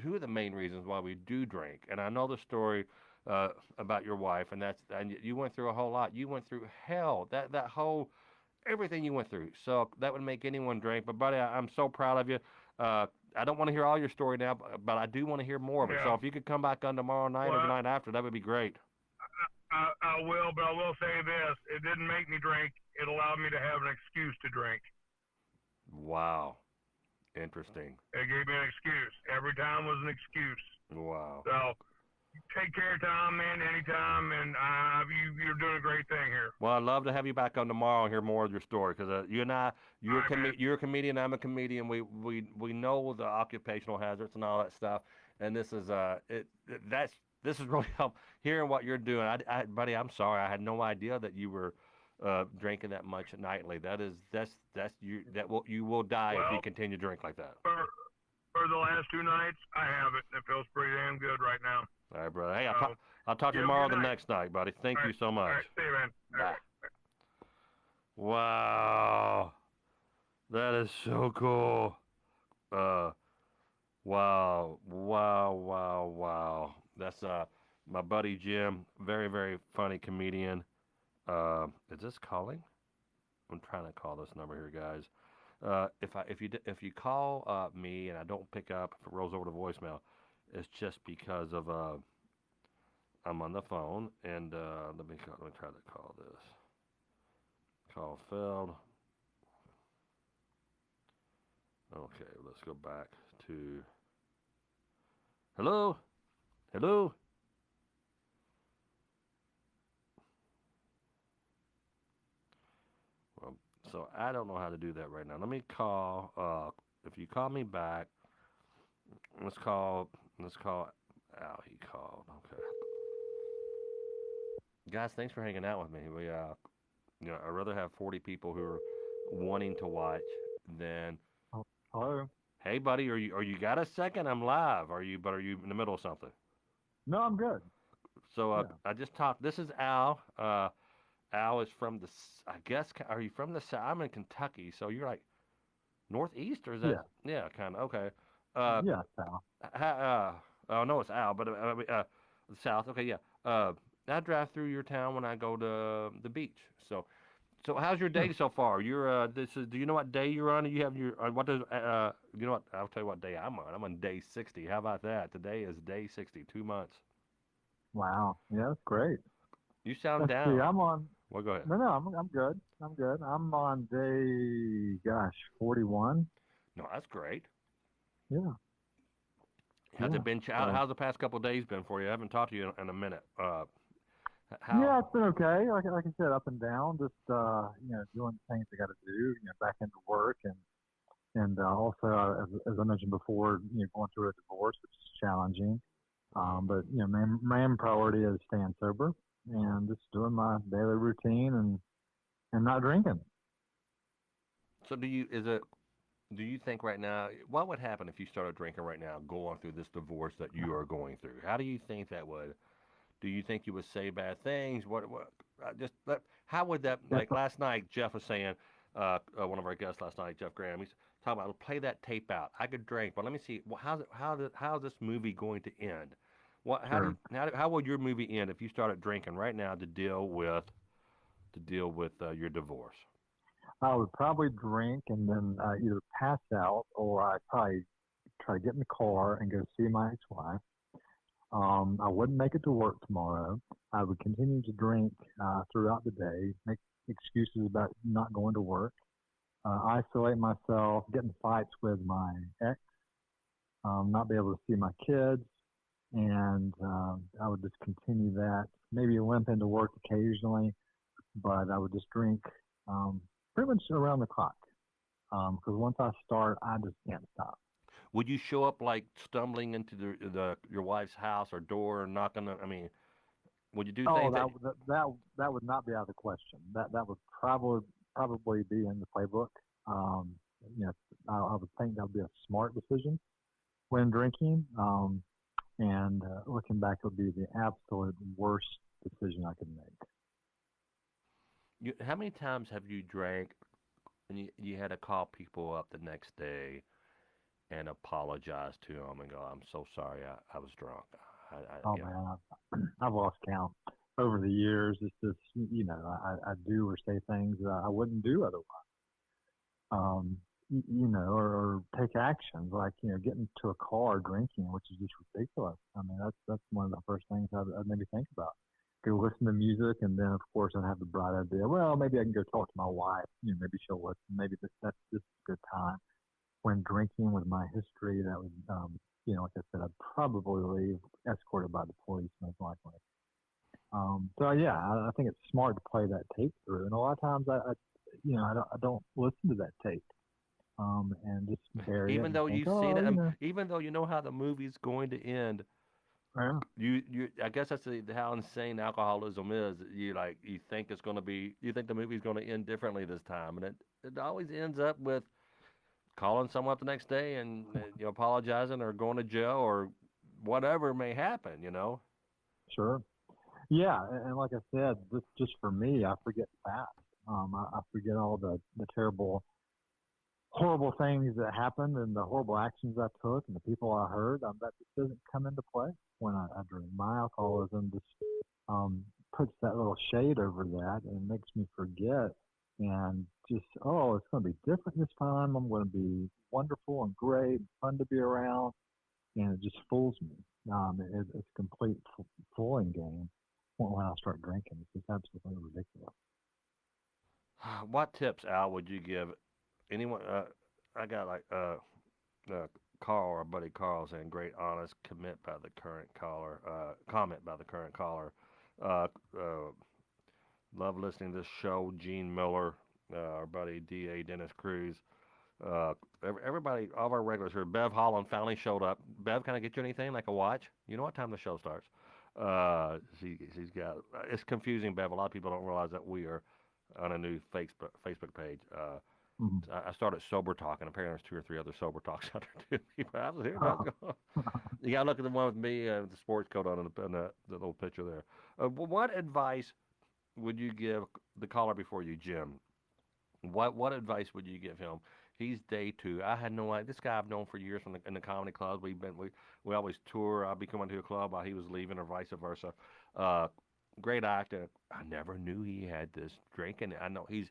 2 of the main reasons why we do drink. And I know the story about your wife, and you went through a whole lot. You went through hell. That whole everything you went through. So that would make anyone drink. But buddy, I'm so proud of you. I don't want to hear all your story now, but I do want to hear more of it. Yeah. So if you could come back on tomorrow night or the night after, that would be great. I will, but I will say this. It didn't make me drink. It allowed me to have an excuse to drink. Wow. Interesting. It gave me an excuse. Every time was an excuse. Wow. So take care, Tom, man, anytime, and you're doing a great thing here. Well, I'd love to have you back on tomorrow and hear more of your story because you and I, All right, man. you're a comedian, I'm a comedian. We know the occupational hazards and all that stuff, and this is this is really help hearing what you're doing. Buddy, I'm sorry, I had no idea that you were drinking that much nightly. That's you you will die if you Well, continue to drink like that. for the last 2 nights, I have it, and it feels pretty damn good right now. All right, brother. Hey, So, I'll talk to you you have a tomorrow good the night. next night, buddy. Thank All you right. so All much. right, see you, man. All Bye. right. Wow. That is so cool. Wow. Wow. That's my buddy Jim, very, very funny comedian. Is this calling? I'm trying to call this number here, guys. If you call me and I don't pick up, if it rolls over to voicemail, it's just because of I'm on the phone and let me try to call this. Call failed. Okay, let's go back to. Hello? Hello? Well, so I don't know how to do that right now. Let me call. If you call me back, let's call. Al, he called. Okay. Guys, thanks for hanging out with me. I'd rather have 40 people who are wanting to watch than. Oh, hello. Hey, buddy, are you got a second? I'm live. Are you in the middle of something? No, I'm good. So Yeah. I just talked. This is Al. Al is from I guess. Are you from the South? I'm in Kentucky, so you're like northeast, or is that? Yeah, kind of. Okay. Yeah, pal. Oh no, it's Al, but the South. Okay, yeah. I drive through your town when I go to the beach. So how's your day so far? You're do you know what day you're on? You have your what does you know what? I'll tell you what day I'm on. I'm on day 60. How about that? Today is day 60, 2 months. Wow. Yeah, that's great. You sound Let's down. see. I'm on. Well, go ahead. No, I'm good. I'm good. I'm on day, 41. No, that's great. Yeah. Has Yeah. it been? So, How's the past couple of days been for you? I haven't talked to you in a minute. yeah, How? it's been okay. Like I said, up and down. Just doing the things I got to do. Back into work and also as I mentioned before, going through a divorce, which is challenging. But main priority is staying sober and just doing my daily routine and not drinking. So do you think right now, what would happen if you started drinking right now, going through this divorce that you are going through? How do you think that would? Do you think you would say bad things? How would that, If like last night, Jeff was saying, one of our guests last night, Jeff Graham, he's talking about, play that tape out. I could drink, but let me see, well, how's this movie going to end? Sure. How would your movie end if you started drinking right now to deal with your divorce? I would probably drink and then either pass out or I'd probably try to get in the car and go see my ex-wife. I wouldn't make it to work tomorrow. I would continue to drink throughout the day, make excuses about not going to work, isolate myself, get in fights with my ex, not be able to see my kids, and I would just continue that. Maybe limp into work occasionally, but I would just drink pretty much around the clock. Because once I start, I just can't stop. Would you show up like stumbling into your wife's house or door and knocking? I mean, would you do Oh, things that would not be out of the question. That would probably be in the playbook. Um, you know, I would think that would be a smart decision when drinking. And looking back, it would be the absolute worst decision I could make. how many times have you drank and you had to call people up the next day and apologize to them and go, "I'm so sorry, I was drunk." Oh Yeah. man, I've lost count over the years. It's just I do or say things that I wouldn't do otherwise. Or take actions like get into a car drinking, which is just ridiculous. I mean, that's one of the first things I'd maybe think about. Go listen to music, and then of course I'd have the bright idea. Well, maybe I can go talk to my wife. Maybe she'll listen. Maybe that's just a good time. when drinking with my history, that would, like I said, I'd probably leave escorted by the police most likely. So yeah, I think it's smart to play that tape through, and a lot of times I don't listen to that tape, and just bury it Even and though think, you've seen oh, it, even though you know how the movie's going to end, yeah, you I guess that's how insane alcoholism is. You think it's going to be, you think the movie's going to end differently this time, and it always ends up with calling someone up the next day and apologizing or going to jail or whatever may happen. sure, yeah, and like I said, just for me, I forget fast. I forget all the terrible horrible things that happened and the horrible actions I took and the people I hurt. That just doesn't come into play when I drink. My alcoholism just puts that little shade over that and makes me forget and just, oh, it's going to be different this time. I'm going to be wonderful and great and fun to be around. And it just fools me. It's a complete fooling game when I start drinking. It's just absolutely ridiculous. What tips, Al, would you give anyone? I got uh, Carl, our buddy Carl, saying great, honest comment by the current caller. Uh, uh, love listening to this show. Gene Miller, our buddy D.A. Dennis Cruz. Uh, everybody, all of our regulars here. Bev Holland finally showed up. Bev, can I get you anything like a watch? You know what time the show starts. She's got. It's confusing, Bev. A lot of people don't realize that we are on a new Facebook page. Mhm. I started Sober Talk, and apparently there's two or three other Sober Talks out there too. People, I was here. Oh, You got to look at the one with me, the sports coat on, and the little picture there. What advice would you give the caller before you, Jim? What advice would you give him? He's day two. I had no idea. This guy I've known for years from in the comedy clubs. We always tour. I'll be coming to a club while he was leaving, or vice versa. Uh, Great actor. I never knew he had this drinking. I know he's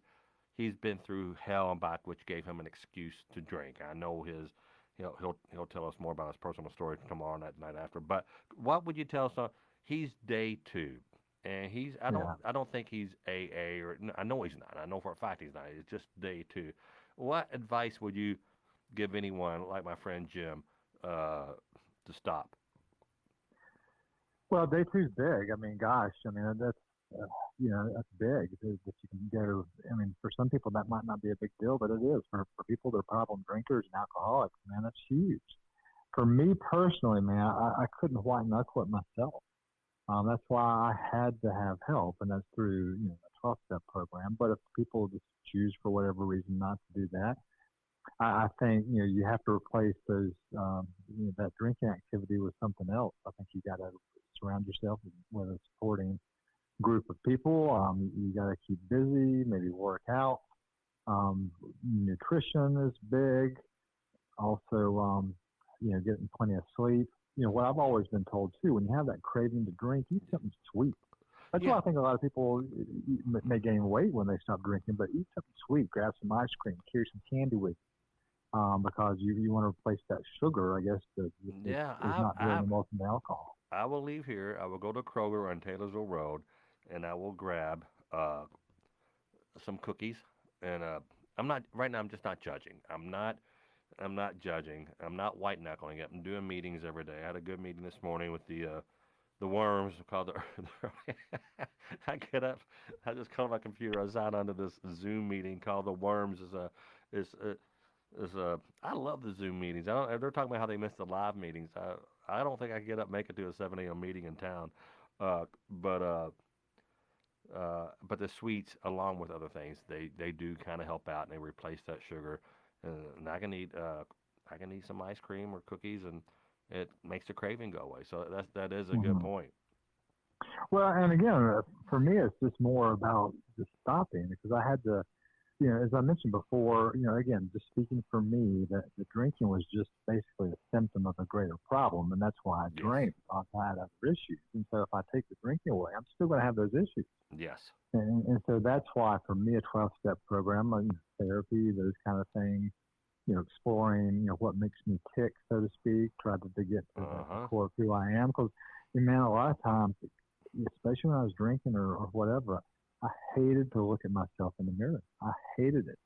been through hell and back, which gave him an excuse to drink. I know his. He'll tell us more about his personal story tomorrow night after. But what would you tell someone? He's day two, and yeah. I don't think he's AA or I know he's not. I know for a fact he's not. It's just day two. What advice would you give anyone like my friend Jim to stop? Well, day two's big. I mean, gosh, I mean that's big that you can go. I mean, for some people that might not be a big deal, but it is for people that are problem drinkers and alcoholics. Man, that's huge. For me personally, man, I couldn't white knuckle it myself. That's why I had to have help, and that's through a 12-step program. But if people just choose for whatever reason not to do that, I think you have to replace those that drinking activity with something else. I think you got to surround yourself with a supporting group of people. You got to keep busy, maybe work out. Nutrition is big. Also, getting plenty of sleep. What I've always been told too, when you have that craving to drink, eat something sweet. That's why Yeah. I think a lot of people may gain weight when they stop drinking, but eat something sweet. Grab some ice cream, carry some candy with you, because you want to replace that sugar, I guess, that Yeah, is not doing the most in the alcohol. I will leave here. I will go to Kroger on Taylorsville Road, and I will grab some cookies. And I'm not right now. I'm just not judging. I'm not judging. I'm not white knuckling it. I'm doing meetings every day. I had a good meeting this morning with the worms called I get up. I just call my computer. I sign onto this Zoom meeting called the worms. Is I love the Zoom meetings. I don't. They're talking about how they miss the live meetings. I don't think I can get up, make it to a 7 a.m. meeting in town. Uh, but uh, but the sweets, along with other things, they do kind of help out, and they replace that sugar. And I can eat some ice cream or cookies, and it makes the craving go away. So that is a good Hmm. point. Well, and again, for me, it's just more about just stopping because I had to, as I mentioned before, again, just speaking for me, that the drinking was just basically a symptom of a greater problem, and that's why I Yes. drank. I had other issues, and so if I take the drinking away, I'm still going to have those issues. Yes. And so that's why, for me, a 12-step program, therapy, those kind of things, exploring, what makes me tick, so to speak, try to get to Uh the huh. core of who I am. Because, man, a lot of times, especially when I was drinking or whatever, I hated to look at myself in the mirror. I hated it.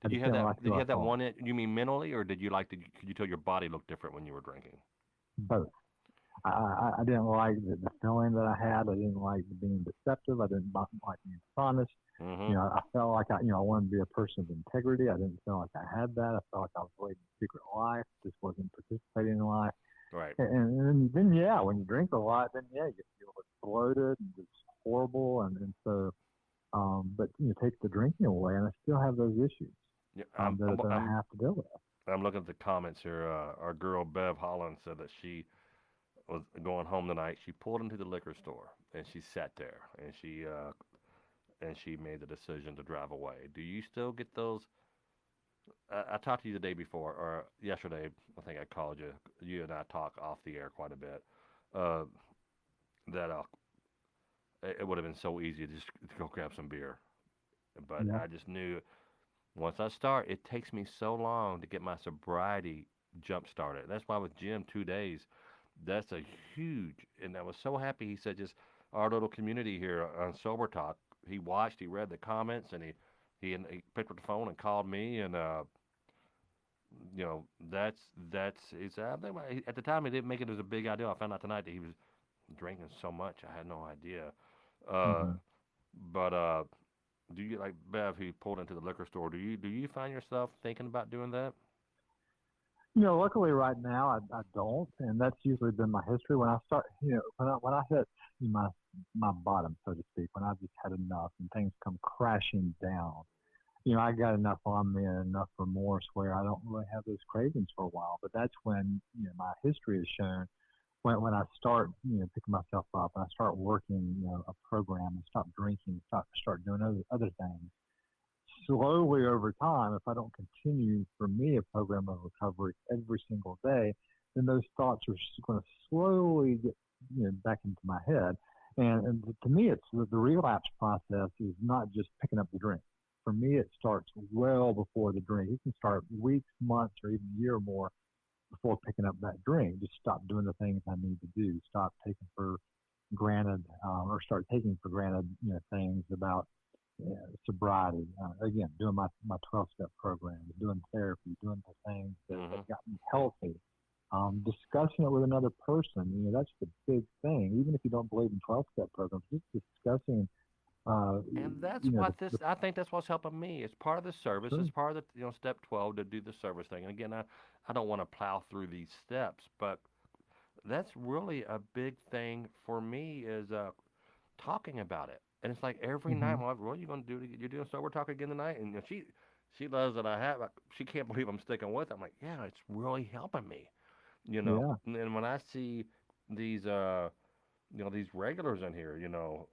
I Did you just have didn't that? like Did who you I have that saw. one? You mean mentally, or did you like? Could you tell your body looked different when you were drinking? Both. I didn't like the feeling that I had. I didn't like being deceptive. I didn't like being dishonest. Mm-hmm. I felt like I wanted to be a person of integrity. I didn't feel like I had that. I felt like I was living a secret life, just wasn't participating in life. Right. And then, yeah, when you drink a lot, then, yeah, you feel bloated and it's horrible. And so, but take the drinking away, and I still have those issues Yeah. that I have to deal with. I'm looking at the comments here. Our girl Bev Holland said that she was going home tonight. She pulled into the liquor store and she sat there and she made the decision to drive away. Do you still get those? I talked to you the day before or yesterday. I think I called you. You and I talk off the air quite a bit. Uh, that it would have been so easy to just to go grab some beer, but Yeah. I just knew once I start, it takes me so long to get my sobriety jump started. That's why with Jim 2 days, that's a huge. And I was so happy. He said just our little community here on Sober Talk. He watched, he read the comments, and he picked up the phone and called me. And that's he said I think at the time he didn't make it as a big idea. I found out tonight that he was drinking so much. I had no idea. Uh, Hmm. but do you like Bev? Who pulled into the liquor store? Do you find yourself thinking about doing that? Luckily right now I don't, and that's usually been my history. When I start, when I hit my my bottom, so to speak, when I've just had enough and things come crashing down, I got enough on me and enough remorse where I don't really have those cravings for a while. But that's when my history has shown when I start picking myself up and I start working a program and stop drinking, start doing other things slowly over time, if I don't continue for me a program of recovery every single day, then those thoughts are going to slowly get back into my head. And to me, it's the relapse process is not just picking up the drink. For me, it starts well before the drink. It can start weeks, months, or even a year or more before picking up that drink. Just stop doing the things I need to do. Stop taking for granted, or start taking for granted, things about sobriety. Again, doing my 12-step program, doing therapy, doing the things Hmm. that got me healthy. Discussing it with another person, that's the big thing. Even if you don't believe in 12-step programs, just discussing, uh, And that's you know, what this. I think that's what's helping me. It's part of the service. sure, It's part of the step 12 to do the service thing. And again, I don't want to plow through these steps, but that's really a big thing for me is talking about it. And it's like every night, hmm, I'm like, what are you going to do? You're doing sober talk again tonight? And she loves that I have. She can't believe I'm sticking with it. I'm like, yeah, it's really helping me. yeah, And when I see these these regulars in here, you know,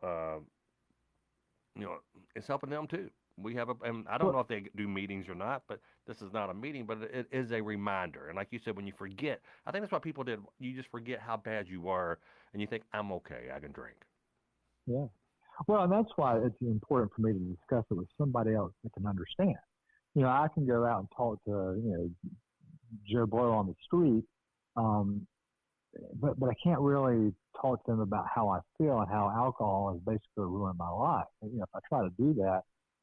it's helping them too. We have and I don't well, know if they do meetings or not, but this is not a meeting, but it is a reminder. And like you said, when you forget, I think that's what people did. You just forget how bad you were, and you think, I'm okay, I can drink. yeah. Well, and that's why it's important for me to discuss it with somebody else that can understand. I can go out and talk to Joe Blow on the street, um, but I can't really talk to them about how I feel and how alcohol has basically ruined my life. If I try to do that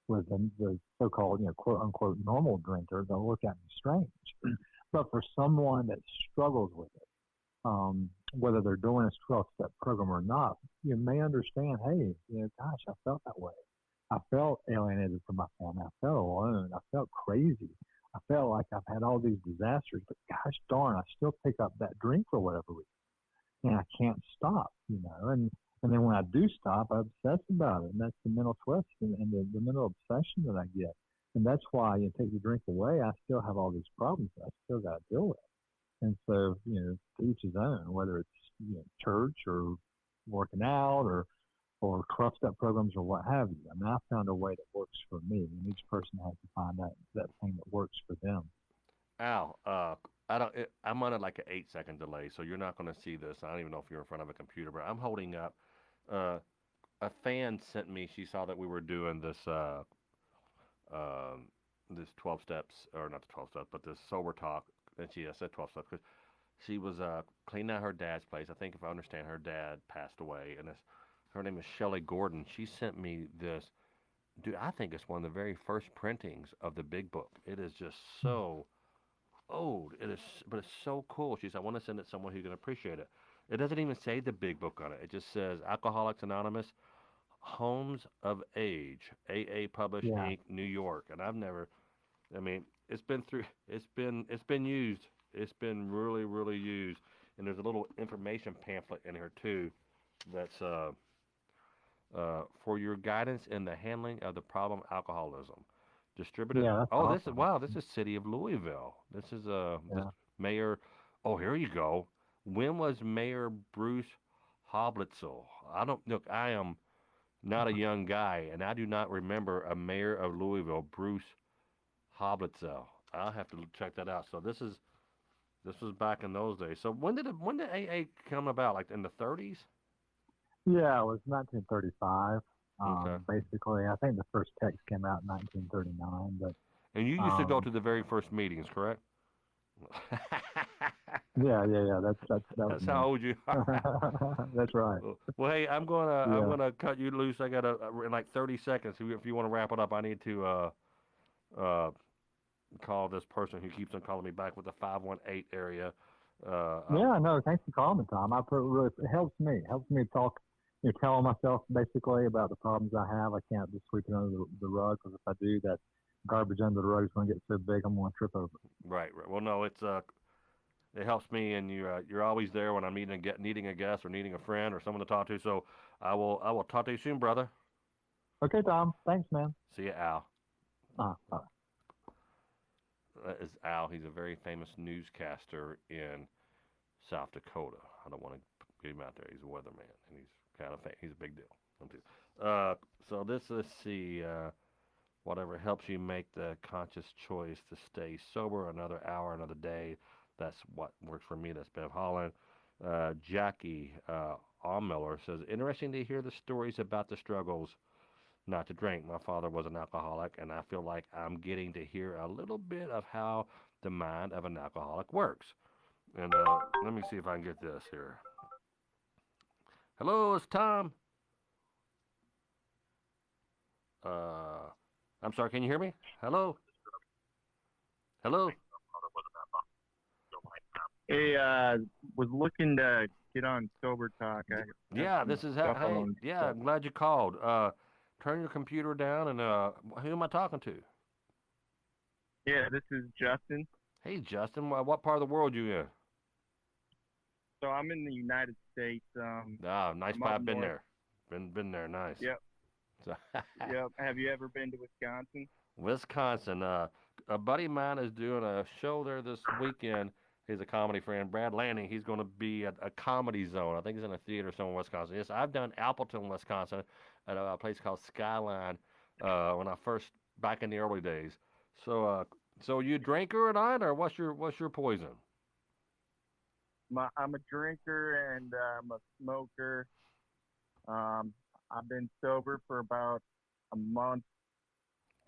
with the so-called quote unquote normal drinker, they'll look at me strange. But for someone that struggles with it, whether they're doing a 12-step program or not, you may understand. Hey, gosh, I felt that way. I felt alienated from my family. I felt alone. I felt crazy. I felt like I've had all these disasters, but gosh darn, I still pick up that drink for whatever reason and I can't stop. And then when I do stop, I obsess about it, and that's the mental twist and the mental obsession that I get. And that's why you take the drink away, I still have all these problems that I still got to deal with. And so, to each his own, whether it's church or working out or 12-step programs or what have you. I mean, I found a way that works for me, and each person has to find that thing that works for them. Al, I don't. I'm on like an 8 second delay, so you're not going to see this. I don't even know if you're in front of a computer, but I'm holding up. Uh, a fan sent me. She saw that we were doing um, this 12 steps, or not the 12 steps, but this sober talk. And I said 12 steps because she was cleaning out her dad's place. I think if I understand, her dad passed away, and her name is Shelley Gordon. She sent me this dude, I think it's one of the very first printings of the big book. It is just so old. It is, but it's so cool. She said, I want to send it to someone who can appreciate it. It doesn't even say the big book on it. It just says Alcoholics Anonymous, Homes of Age, AA Published Yeah. Inc., New York. And I've never, I mean, it's been used. It's been really, really used. And there's a little information pamphlet in here too that's for your guidance in the handling of the problem alcoholism. Distributed. Yeah, that's Oh, this is awesome. wow. This is City of Louisville. This is this Yeah. Mayor. Oh, here you go. When was Mayor Bruce Hoblitzel? I don't look. I am not a young guy, and I do not remember a mayor of Louisville, Bruce Hoblitzel. I'll have to check that out. So this was back in those days. So when did AA come about? Like in the 30s? Yeah, it was 1935. Okay. Basically, I think the first text came out in 1939. But And you used to go um, to the very first meetings, correct? yeah. That was That's me. how old you are. That's right. Well, hey, I'm Yeah. gonna cut you loose. I got in like 30 seconds. If you want to wrap it up, I need to uh call this person who keeps on calling me back with the 518 area. Yeah, no, thanks for calling me, Tom. Really, it helps me. It helps me talk, tell myself basically about the problems I have. I can't just sweep it under the rug because if I do, that garbage under the rug is going to get so big I'm going to trip over it. Right, right. Well, no, it helps me, and you're always there when I'm needing a guest or needing a friend or someone to talk to. So I will talk to you soon, brother. Okay, Tom. Thanks, man. See you, Al. Bye. That is Al. He's a very famous newscaster in South Dakota. I don't want to get him out there. He's a weatherman, and he's a big deal. So let's see. Whatever helps you make the conscious choice to stay sober another hour, another day. That's what works for me. That's Bev Holland. Jackie Allmiller says, interesting to hear the stories about the struggles not to drink. My father was an alcoholic, and I feel like I'm getting to hear a little bit of how the mind of an alcoholic works. And let me see if I can get this here. Hello, it's Tom. I'm sorry, can you hear me? Hello? Hello? Hey, was looking to get on Sober Talk. I got Yeah, some this is stuff I hey, wanted to yeah, talk. I'm glad you called. Turn your computer down and who am I talking to? Yeah, this is Justin. Hey, Justin, what part of the world you in? So I'm in the United States. Ah, nice I'm spot. up Been north. there. Been there. Nice. Yep. So, Yep. Have you ever been to Wisconsin? Wisconsin. A buddy of mine is doing a show there this weekend. He's a comedy friend, Brad Lanning. He's going to be at a comedy zone. I think he's in a theater somewhere in Wisconsin. Yes, I've done Appleton, Wisconsin, at a place called Skyline when I first back in the early days. So you a drinker or not, or what's your poison? I'm a drinker and I'm a smoker. I've been sober for about a month.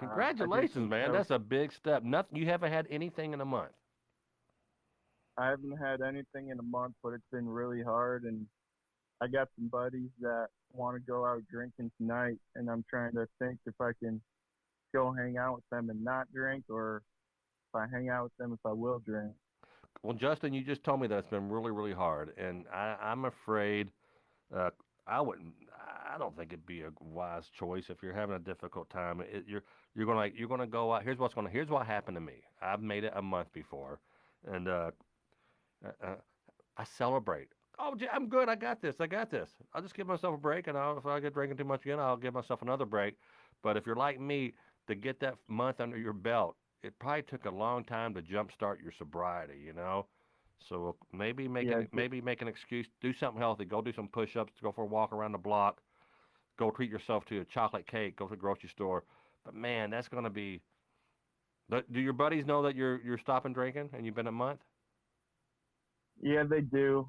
I did Congratulations, some man. coke. That's a big step. Nothing. You haven't had anything in a month. I haven't had anything in a month, but it's been really hard. And I got some buddies that want to go out drinking tonight, and I'm trying to think if I can go hang out with them and not drink, or if I hang out with them if I will drink. Well, Justin, you just told me that it's been really, really hard, and I'm afraid uh, I wouldn't. I don't think it'd be a wise choice if you're having a difficult time. You're gonna go out. Here's what happened to me. I've made it a month before, and uh, I celebrate. Oh, I'm good. I got this. I got this. I'll just give myself a break, and if I get drinking too much again, I'll give myself another break. But if you're like me, to get that month under your belt, it probably took a long time to jumpstart your sobriety. So Yeah, maybe make an excuse. Do something healthy. Go do some push-ups. Go for a walk around the block. Go treat yourself to a chocolate cake. Go to the grocery store. But man, that's gonna be. Do your buddies know that you're stopping drinking and you've been a month? yeah, they do.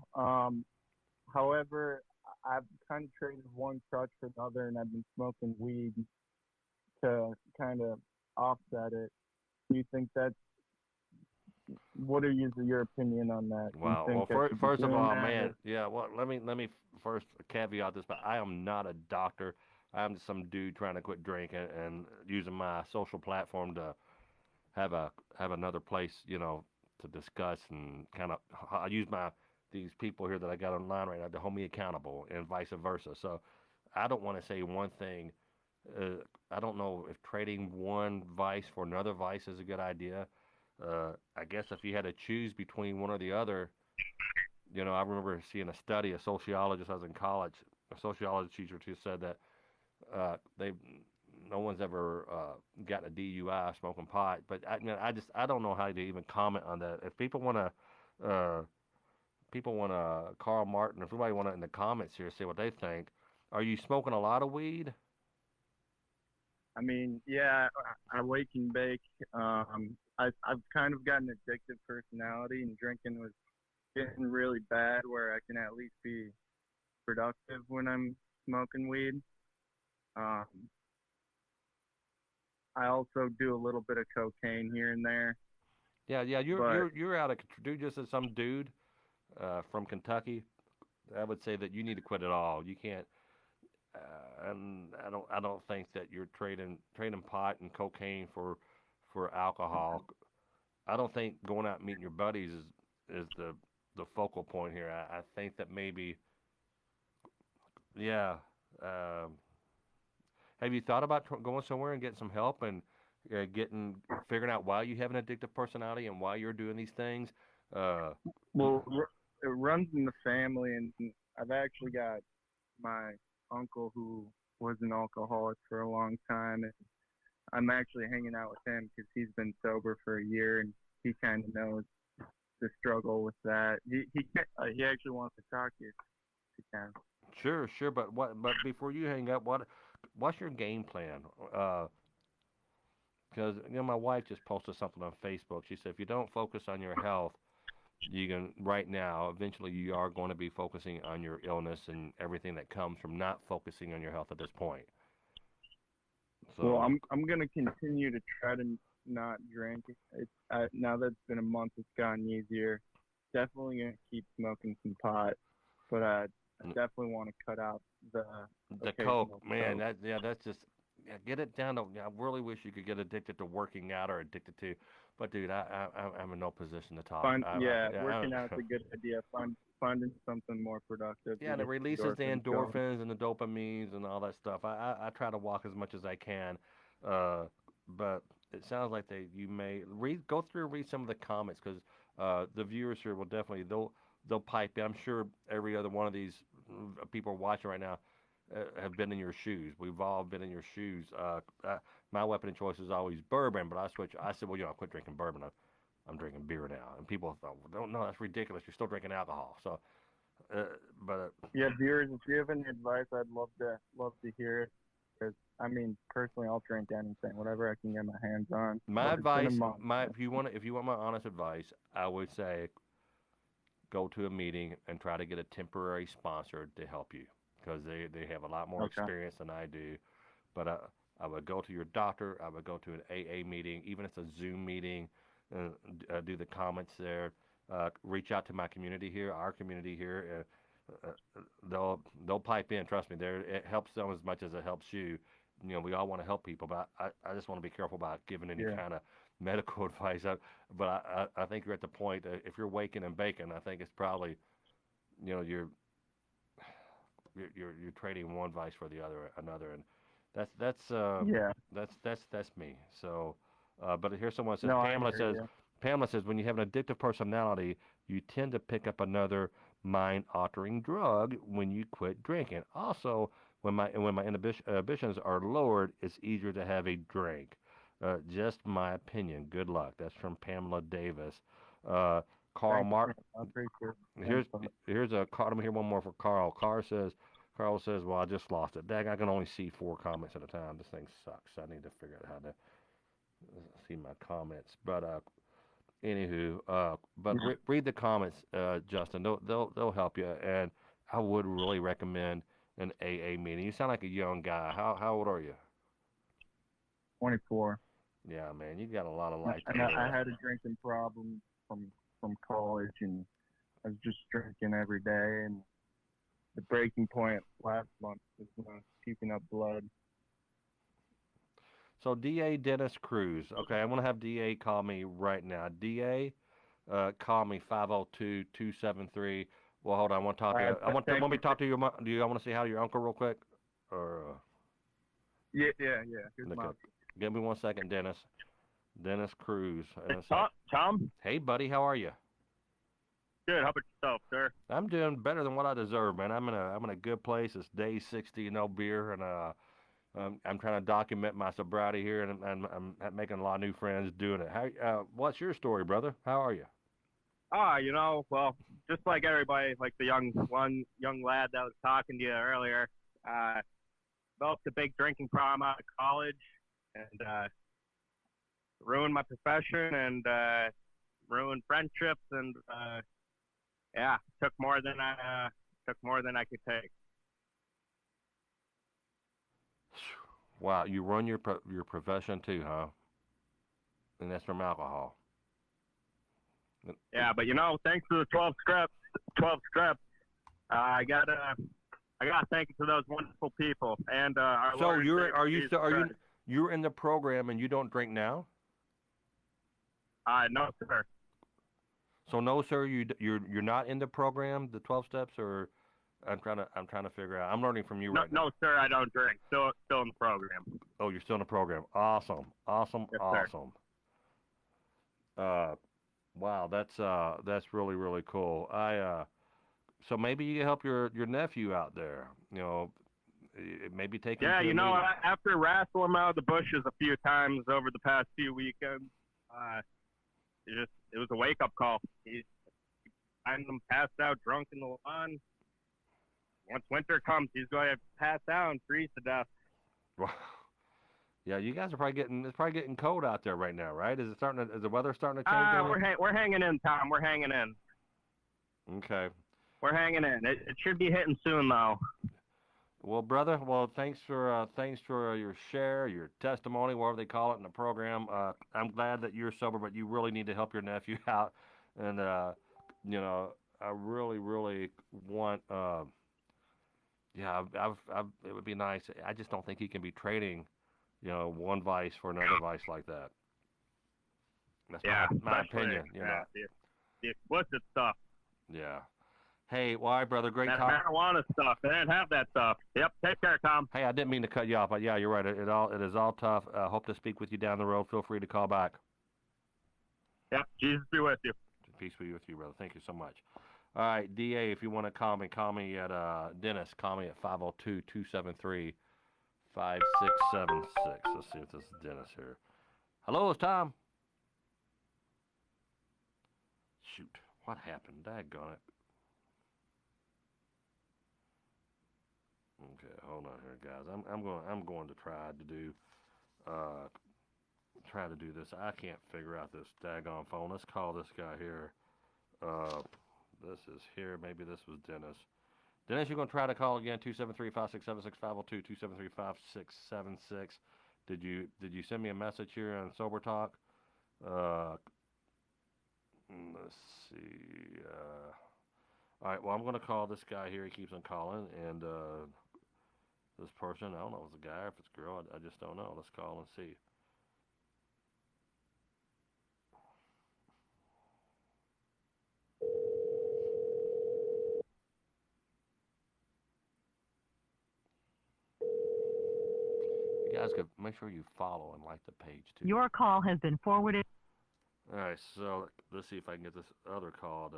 However, I've kind of traded one crutch for the other, and I've been smoking weed to kind of offset it. Do you think that's what are your opinion on that? Do you Wow. think Well, I should be first of doing all, that? man, Or, yeah. Well, let me first caveat this, but I am not a doctor. I'm just some dude trying to quit drinking and using my social platform to have another place, to discuss and kind of I use my these people here that I got online right now to hold me accountable and vice versa. So I don't want to say one thing. I don't know if trading one vice for another vice is a good idea. I guess if you had to choose between one or the other, I remember seeing a study, a sociologist, I was in college, a sociology teacher who said that they no one's ever gotten a DUI smoking pot. But I don't know how to even comment on that. If people want to Carl Martin, if anybody want to in the comments here say what they think. Are you smoking a lot of weed? I mean, yeah, I wake and bake. I've kind of got an addictive personality, and drinking was getting really bad where I can at least be productive when I'm smoking weed. Um, I also do a little bit of cocaine here and there, Yeah, yeah, but you're out of control. Dude, just as some dude from Kentucky, I would say that you need to quit it all. You can't, and I don't think that you're trading pot and cocaine for alcohol. I don't think going out and meeting your buddies is the focal point here. I think that maybe, yeah. Um, have you thought about going somewhere and getting some help and figuring out why you have an addictive personality and why you're doing these things? Uh, well, it runs in the family, and I've actually got my uncle who was an alcoholic for a long time, and I'm actually hanging out with him because he's been sober for a year, and he kind of knows the struggle with that. He actually wants to talk to you if he can. sure, sure, but before you hang up, what's your game plan? Because my wife just posted something on Facebook. She said if you don't focus on your health, you can right now. Eventually, you are going to be focusing on your illness and everything that comes from not focusing on your health at this point. Well, So I'm gonna continue to try to not drink. Now that it's been a month, it's gotten easier. Definitely gonna keep smoking some pot, but I definitely want to cut out the the coke, occasional man, coke. that's just get it down to. I really wish you could get addicted to working out or addicted to, but dude, I'm in no position to talk. Yeah, working out's a good idea. Finding something more productive Yeah, to and it get releases the endorphins going. endorphins and the dopamines and all that stuff. I try to walk as much as I can, uh, but it sounds like you may go through and read some of the comments because the viewers here will definitely they'll pipe in. I'm sure every other one of these people watching right now have been in your shoes. We've all been in your shoes. My weapon of choice is always bourbon, but I switch. I said, well, I quit drinking bourbon. I'm drinking beer now, and people thought, well, don't know that's ridiculous. You're still drinking alcohol, so. Uh, but Yeah, viewers, if you have any advice, I'd love to hear it. Because I mean, personally, I'll drink anything, whatever I can get my hands on. my But it's been a advice, month. if you want my honest advice, I would say go to a meeting and try to get a temporary sponsor to help you because they have a lot more Okay. experience than I do. But I would go to your doctor. I would go to an AA meeting, even if it's a Zoom meeting. Do the comments there. Reach out to my community here, our community here. They'll pipe in. Trust me, it helps them as much as it helps you. We all want to help people, but I just want to be careful about giving any Yeah. kind of medical advice. But I think you're at the point if you're waking and baking, I think it's probably you know you're you're trading one vice for the other another, and that's that's uh, Yeah. that's me. So, but here's someone says No, I hear you. Pamela says when you have an addictive personality, you tend to pick up another mind-altering drug when you quit drinking. Also, when my inhibitions are lowered, it's easier to have a drink. Just my opinion. Good luck. That's from Pamela Davis. Uh, Carl Thank you. Mark. I appreciate the Here's input. here's a Let me hear one more for Carl. Carl says, well, I just lost it. Dag, I can only see 4 comments at a time. This thing sucks. I need to figure out how to see my comments. But anywho, but read the comments, Justin. They'll help you. And I would really recommend an AA meeting. You sound like a young guy. How old are you? 24. Yeah, man, you got a lot of And life to I live. had a drinking problem from college, and I was just drinking every day. And the breaking point last month was when puking up blood. So DA Dennis Cruz. Okay, I'm gonna have DA call me right now. DA, call me 502-273. Well, hold on. I want to talk to you. I want me to talk to your mom. Do you want to say hi to your uncle real quick? Or Yeah. Here's okay. Mom. Give me 1 second, Dennis. Dennis Cruz. Tom? Hey, buddy, how are you? Good. How about yourself, sir? I'm doing better than what I deserve, man. I'm in a good place. It's day 60, no beer, and I'm trying to document my sobriety here, and I'm making a lot of new friends doing it. How? What's your story, brother? How are you? Well, just like everybody, like the young lad that was talking to you earlier, developed a big drinking problem out of college, and ruined my profession, and ruined friendships, and yeah, took more than I could take. Wow, you run your profession too, huh? And that's from alcohol. Yeah, but thanks to the 12 steps, I gotta thank you to those wonderful people and our So Lord and Savior, Jesus Christ. you're in the program and you don't drink now? No, sir. So no, sir, you're not in the program, the 12 steps, or I'm trying to figure out. I'm learning from you right now. No, sir, I don't drink. Still in the program. Oh, you're still in the program. Awesome. Yes, sir. Wow, that's really, really cool. So maybe you can help your nephew out there. Maybe take him Yeah, to a meeting. after wrestling him out of the bushes a few times over the past few weekends, it was a wake up call. He's finding him passed out drunk in the lawn. Once winter comes, he's going to pass out and freeze to death. Wow. Yeah, you guys are it's probably getting cold out there right now, right? Is the weather starting to change? We're hanging in, Tom. We're hanging in. Okay. We're hanging in. It should be hitting soon, though. Well, brother, thanks for your share, your testimony, whatever they call it in the program. I'm glad that you're sober, but you really need to help your nephew out. And I really, really want. Yeah, it would be nice. I just don't think he can be trading, one vice for another vice like that. That's my opinion. The explicit stuff. Yeah. Hey, well, all right, brother. Great that talk. Marijuana stuff. They didn't have that stuff. Yep. Take care, Tom. Hey, I didn't mean to cut you off, but yeah, you're right. It is all tough. Hope to speak with you down the road. Feel free to call back. Yep. Jesus be with you. Peace be with you, brother. Thank you so much. All right, DA, if you want to call me at Dennis. Call me at 502-273-5676. Let's see if this is Dennis here. Hello, it's Tom. Shoot, what happened? Daggone it. Okay, hold on here, guys. I'm going to try to do this. I can't figure out this daggone phone. Let's call this guy here. This is here. Maybe this was Dennis. Dennis, you're going to try to call again, 273-5676, 502-273-5676. Did you send me a message here on Sober Talk? Let's see. All right, well, I'm going to call this guy here. He keeps on calling. And this person, I don't know if it's a guy or if it's a girl. I just don't know. Let's call and see. You guys could make sure you follow and like the page too. Your call has been forwarded. All right, so let's see if I can get this other call.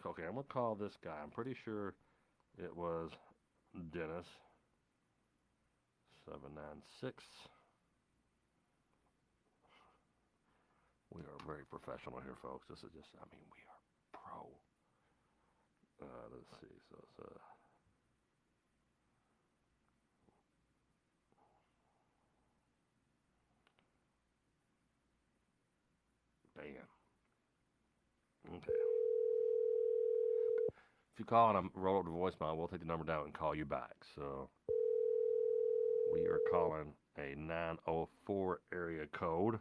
Okay, I'm gonna call this guy. I'm pretty sure it was Dennis. 796. We are very professional here, folks. This is we are pro. Let's see. So it's Bam. Okay. If you call and I'm roll up the voicemail, we'll take the number down and call you back. So we are calling a 904 area code,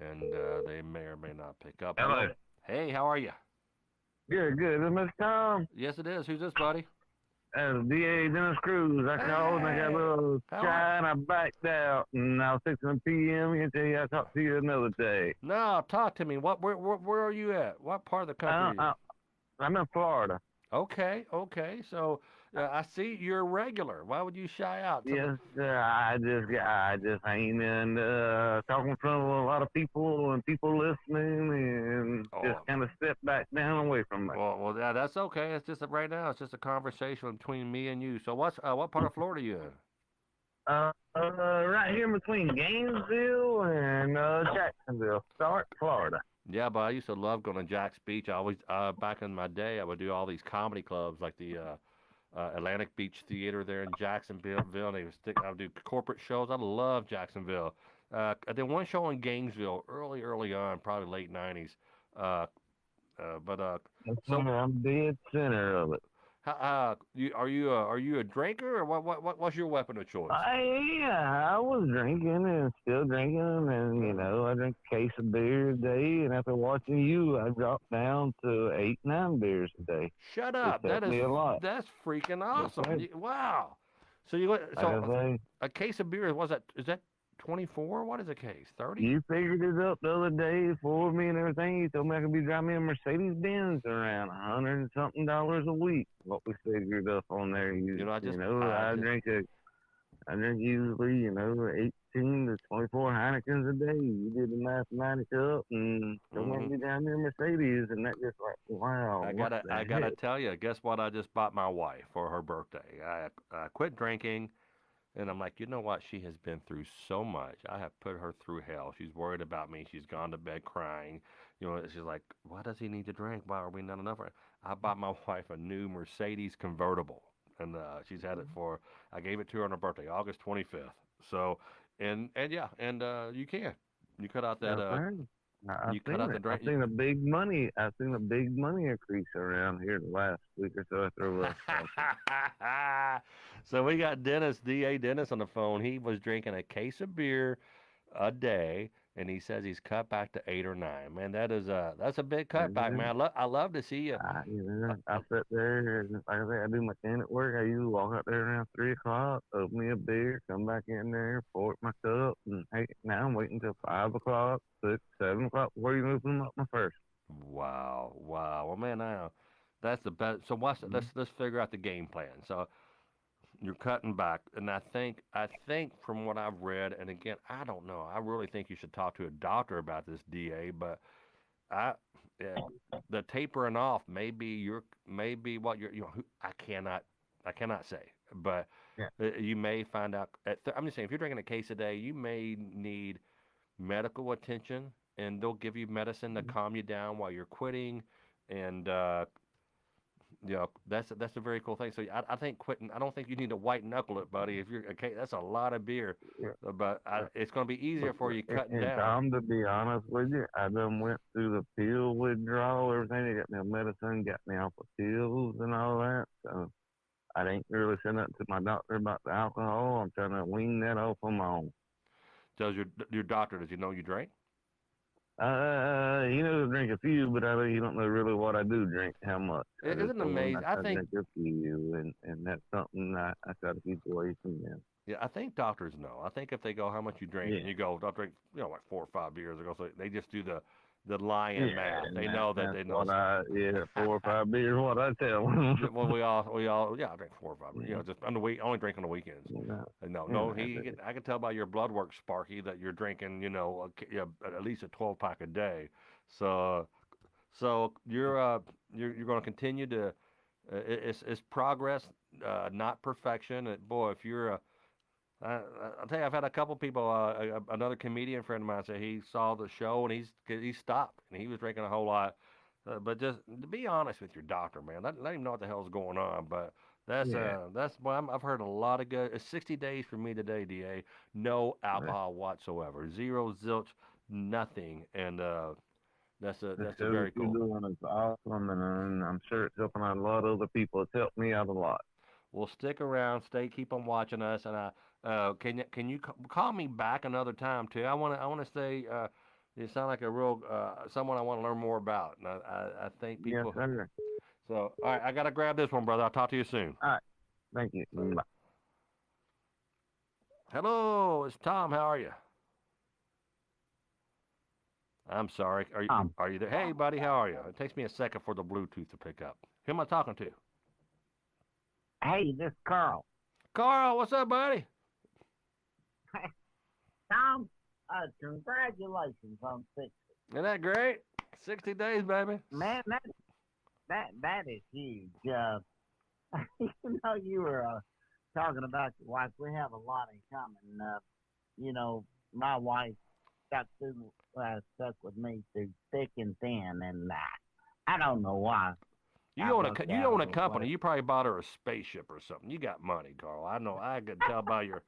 and they may or may not pick up. Hello. Hey, how are you? Good. Is Mr. Tom? Yes, it is. Who's this, buddy? DA Dennis Cruz. I called and I got a little How shy and I backed out and I was fixing a PM and tell you I'll talk to you another day. No, talk to me. Where are you at? What part of the country are you? I'm in Florida. Okay. So I see you're a regular. Why would you shy out? Yes, I just ain't in talking in front of a lot of people and people listening and just kind of step back down away from it. Well, yeah, that's okay. It's just right now. It's just a conversation between me and you. So what part of Florida you in? Right here between Gainesville and Jacksonville, Florida. Yeah, but I used to love going to Jack's Beach. I always back in my day, I would do all these comedy clubs like the Atlantic Beach Theater there in Jacksonville. And I would do corporate shows. I love Jacksonville. I did one show in Gainesville early on, probably late '90s. Uh, so I'm dead center of it. are you a drinker or what's your weapon of choice? I was drinking and still drinking, and I drink a case of beer a day. And after watching you, I dropped down to 8-9 beers a day. Shut up! That is me a lot. That's freaking awesome! Right. Wow. So a case of beer is that 24? What is a case? 30? You figured it up the other day for me and everything. You told me I could be driving a Mercedes Benz around $100 and something a week. What we figured up on there. I drink usually 18 to 24 Heinekens a day. You did the mathematics up and told me I could be driving a Mercedes, and that just like wow. I gotta tell you. Guess what? I just bought my wife for her birthday. I quit drinking. And I'm like, you know what? She has been through so much. I have put her through hell. She's worried about me. She's gone to bed crying. She's like, why does he need to drink? Why are we not enough? I bought my wife a new Mercedes convertible. And she's had it I gave it to her on her birthday, August 25th. So, and you can. You cut out that, you cut out the drink. I've seen a big money increase around here the last week or so after So we got DA Dennis on the phone. He was drinking a case of beer a day, and he says he's cut back to 8 or 9. Man, that's a big cutback, man. I love to see you. I sit there and like I say, I do my tenant work. I usually walk out there around 3 o'clock, open me a beer, come back in there, pour it in my cup, and hey, now I'm waiting until 5 o'clock, 6, 7 o'clock before you open up my first. Wow. Well, man, that's the best. So let's figure out the game plan. So you're cutting back, and I think from what I've read, and again, I don't know. I really think you should talk to a doctor about this, DA. But the tapering off may be what you're. I cannot say, but you may find out. I'm just saying, if you're drinking a case a day, you may need medical attention, and they'll give you medicine to calm you down while you're quitting, and that's a very cool thing. So I think quitting. I don't think you need to white knuckle it, buddy. If you're okay, that's a lot of beer, but it's going to be easier for you cutting down. Tom, to be honest with you, I done went through the pill withdrawal, everything. They got me on medicine, got me off of pills and all that. So I ain't really said nothing to my doctor about the alcohol. I'm trying to wean that off on my own. Does your doctor? Does he know you drink? He knows I drink a few, but he don't know really what I do drink, how much. Isn't it amazing? I think drink a few, and that's something I try to keep away from them. Yeah, I think doctors know. I think if they go, how much you drink, and you go, I'll drink, like 4 or 5 beers. They just do the lying math. They know that they know. 4 or 5 beers, what I tell them. Well, we all, I drink 4 or 5 beers. Just on the week, only drink on the weekends. I can tell by your blood work, Sparky, that you're drinking, at least a 12-pack a day. So you're going to continue to. It's progress, not perfection. Boy, if you're I'll tell you, I've had a couple people. Another comedian friend of mine said he saw the show and he stopped and he was drinking a whole lot. But just to be honest with your doctor, man, let him know what the hell's going on. But that's I've heard a lot of good. It's 60 days for me today, DA. No alcohol whatsoever, zero, zilch, nothing, and that's a very cool. Doing is awesome, and I'm sure it's helping out a lot of other people. It's helped me out a lot. Well, stick around, keep on watching us, and can you call me back another time too? I want to stay. You sound like a real someone I want to learn more about, and I think people. Yes, sir. So, all right, I gotta grab this one, brother. I'll talk to you soon. All right. Thank you. Bye. Hello, it's Tom. How are you? I'm sorry. Are you there? Hey, buddy, how are you? It takes me a second for the Bluetooth to pick up. Who am I talking to? Hey, this is Carl. Carl, what's up, buddy? Tom, congratulations on 60. Isn't that great? 60 days, baby. Man, that is huge. You were talking about your wife. We have a lot in common. My wife stuck with me through thick and thin, and I don't know why. You own a company. You probably bought her a spaceship or something. You got money, Carl. I know. I could tell by your.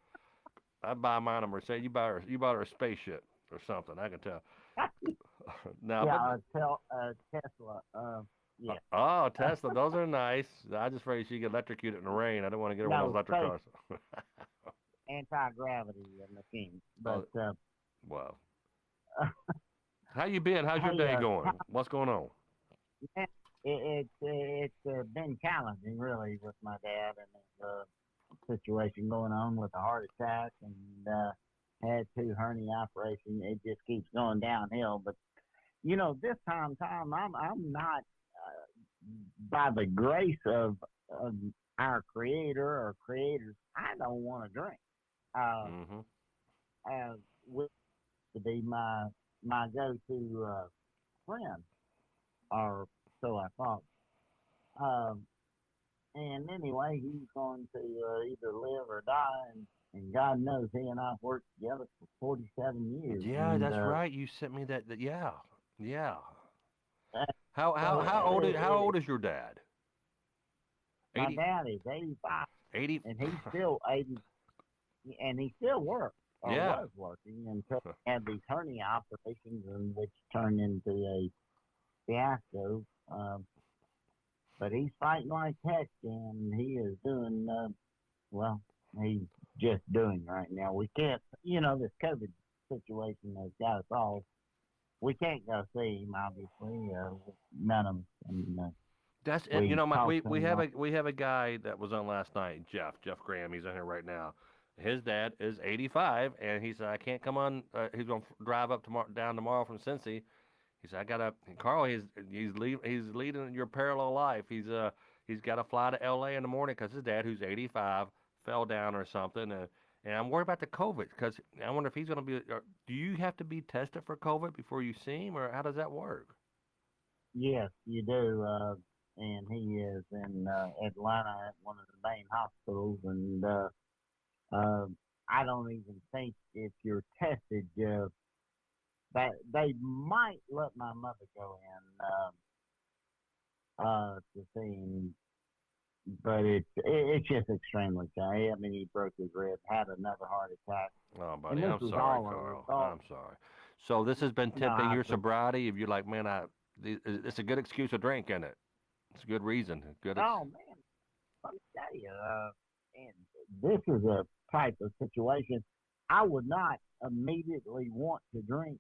I buy mine a Mercedes. You bought her a spaceship or something. I can tell. Now, Tesla. Yeah. Oh, Tesla. Those are nice. I just afraid she get electrocuted in the rain. I don't want to get her one of those electric cars. Anti-gravity machine. But wow. How you been? How's your day going? What's going on? It's been challenging, really, with my dad and his situation going on with a heart attack, and had 2 hernia operations. It just keeps going downhill. But this time, Tom, I'm not, by the grace of our Creator or creators, I don't want to drink. Which to be my go-to friend, or so I thought. And anyway, he's going to either live or die, and God knows he and I've worked together for 47 years. Yeah, and, that's right. You sent me that. Yeah. So How old is your dad? My dad is 85. 80. And he's still 80, and he still works. Or was working until he had these hernia operations, and which turned into a fiasco. But he's fighting like heck, and he is doing, he's just doing right now. We can't, this COVID situation has got us all. We can't go see him, obviously. None of us. And, that's it. We have a guy that was on last night, Jeff Graham. He's in here right now. His dad is 85, and he said, I can't come on. He's going to drive up down tomorrow from Cincy. He said, Carl, he's leading your parallel life. He's got to fly to L.A. in the morning because his dad, who's 85, fell down or something. And I'm worried about the COVID because I wonder if he's going to be, do you have to be tested for COVID before you see him, or how does that work? Yes, you do. And he is in Atlanta at one of the main hospitals, and I don't even think if you're tested, that they might let my mother go in to see him, but it's just extremely sad. I mean, he broke his rib, had another heart attack. Oh, buddy, I'm sorry, Carl. I'm sorry. So this has been tempting your sobriety. If you're like, man, it's a good excuse to drink, isn't it? It's a good reason. Man, let me tell you, and this is a type of situation I would not immediately want to drink.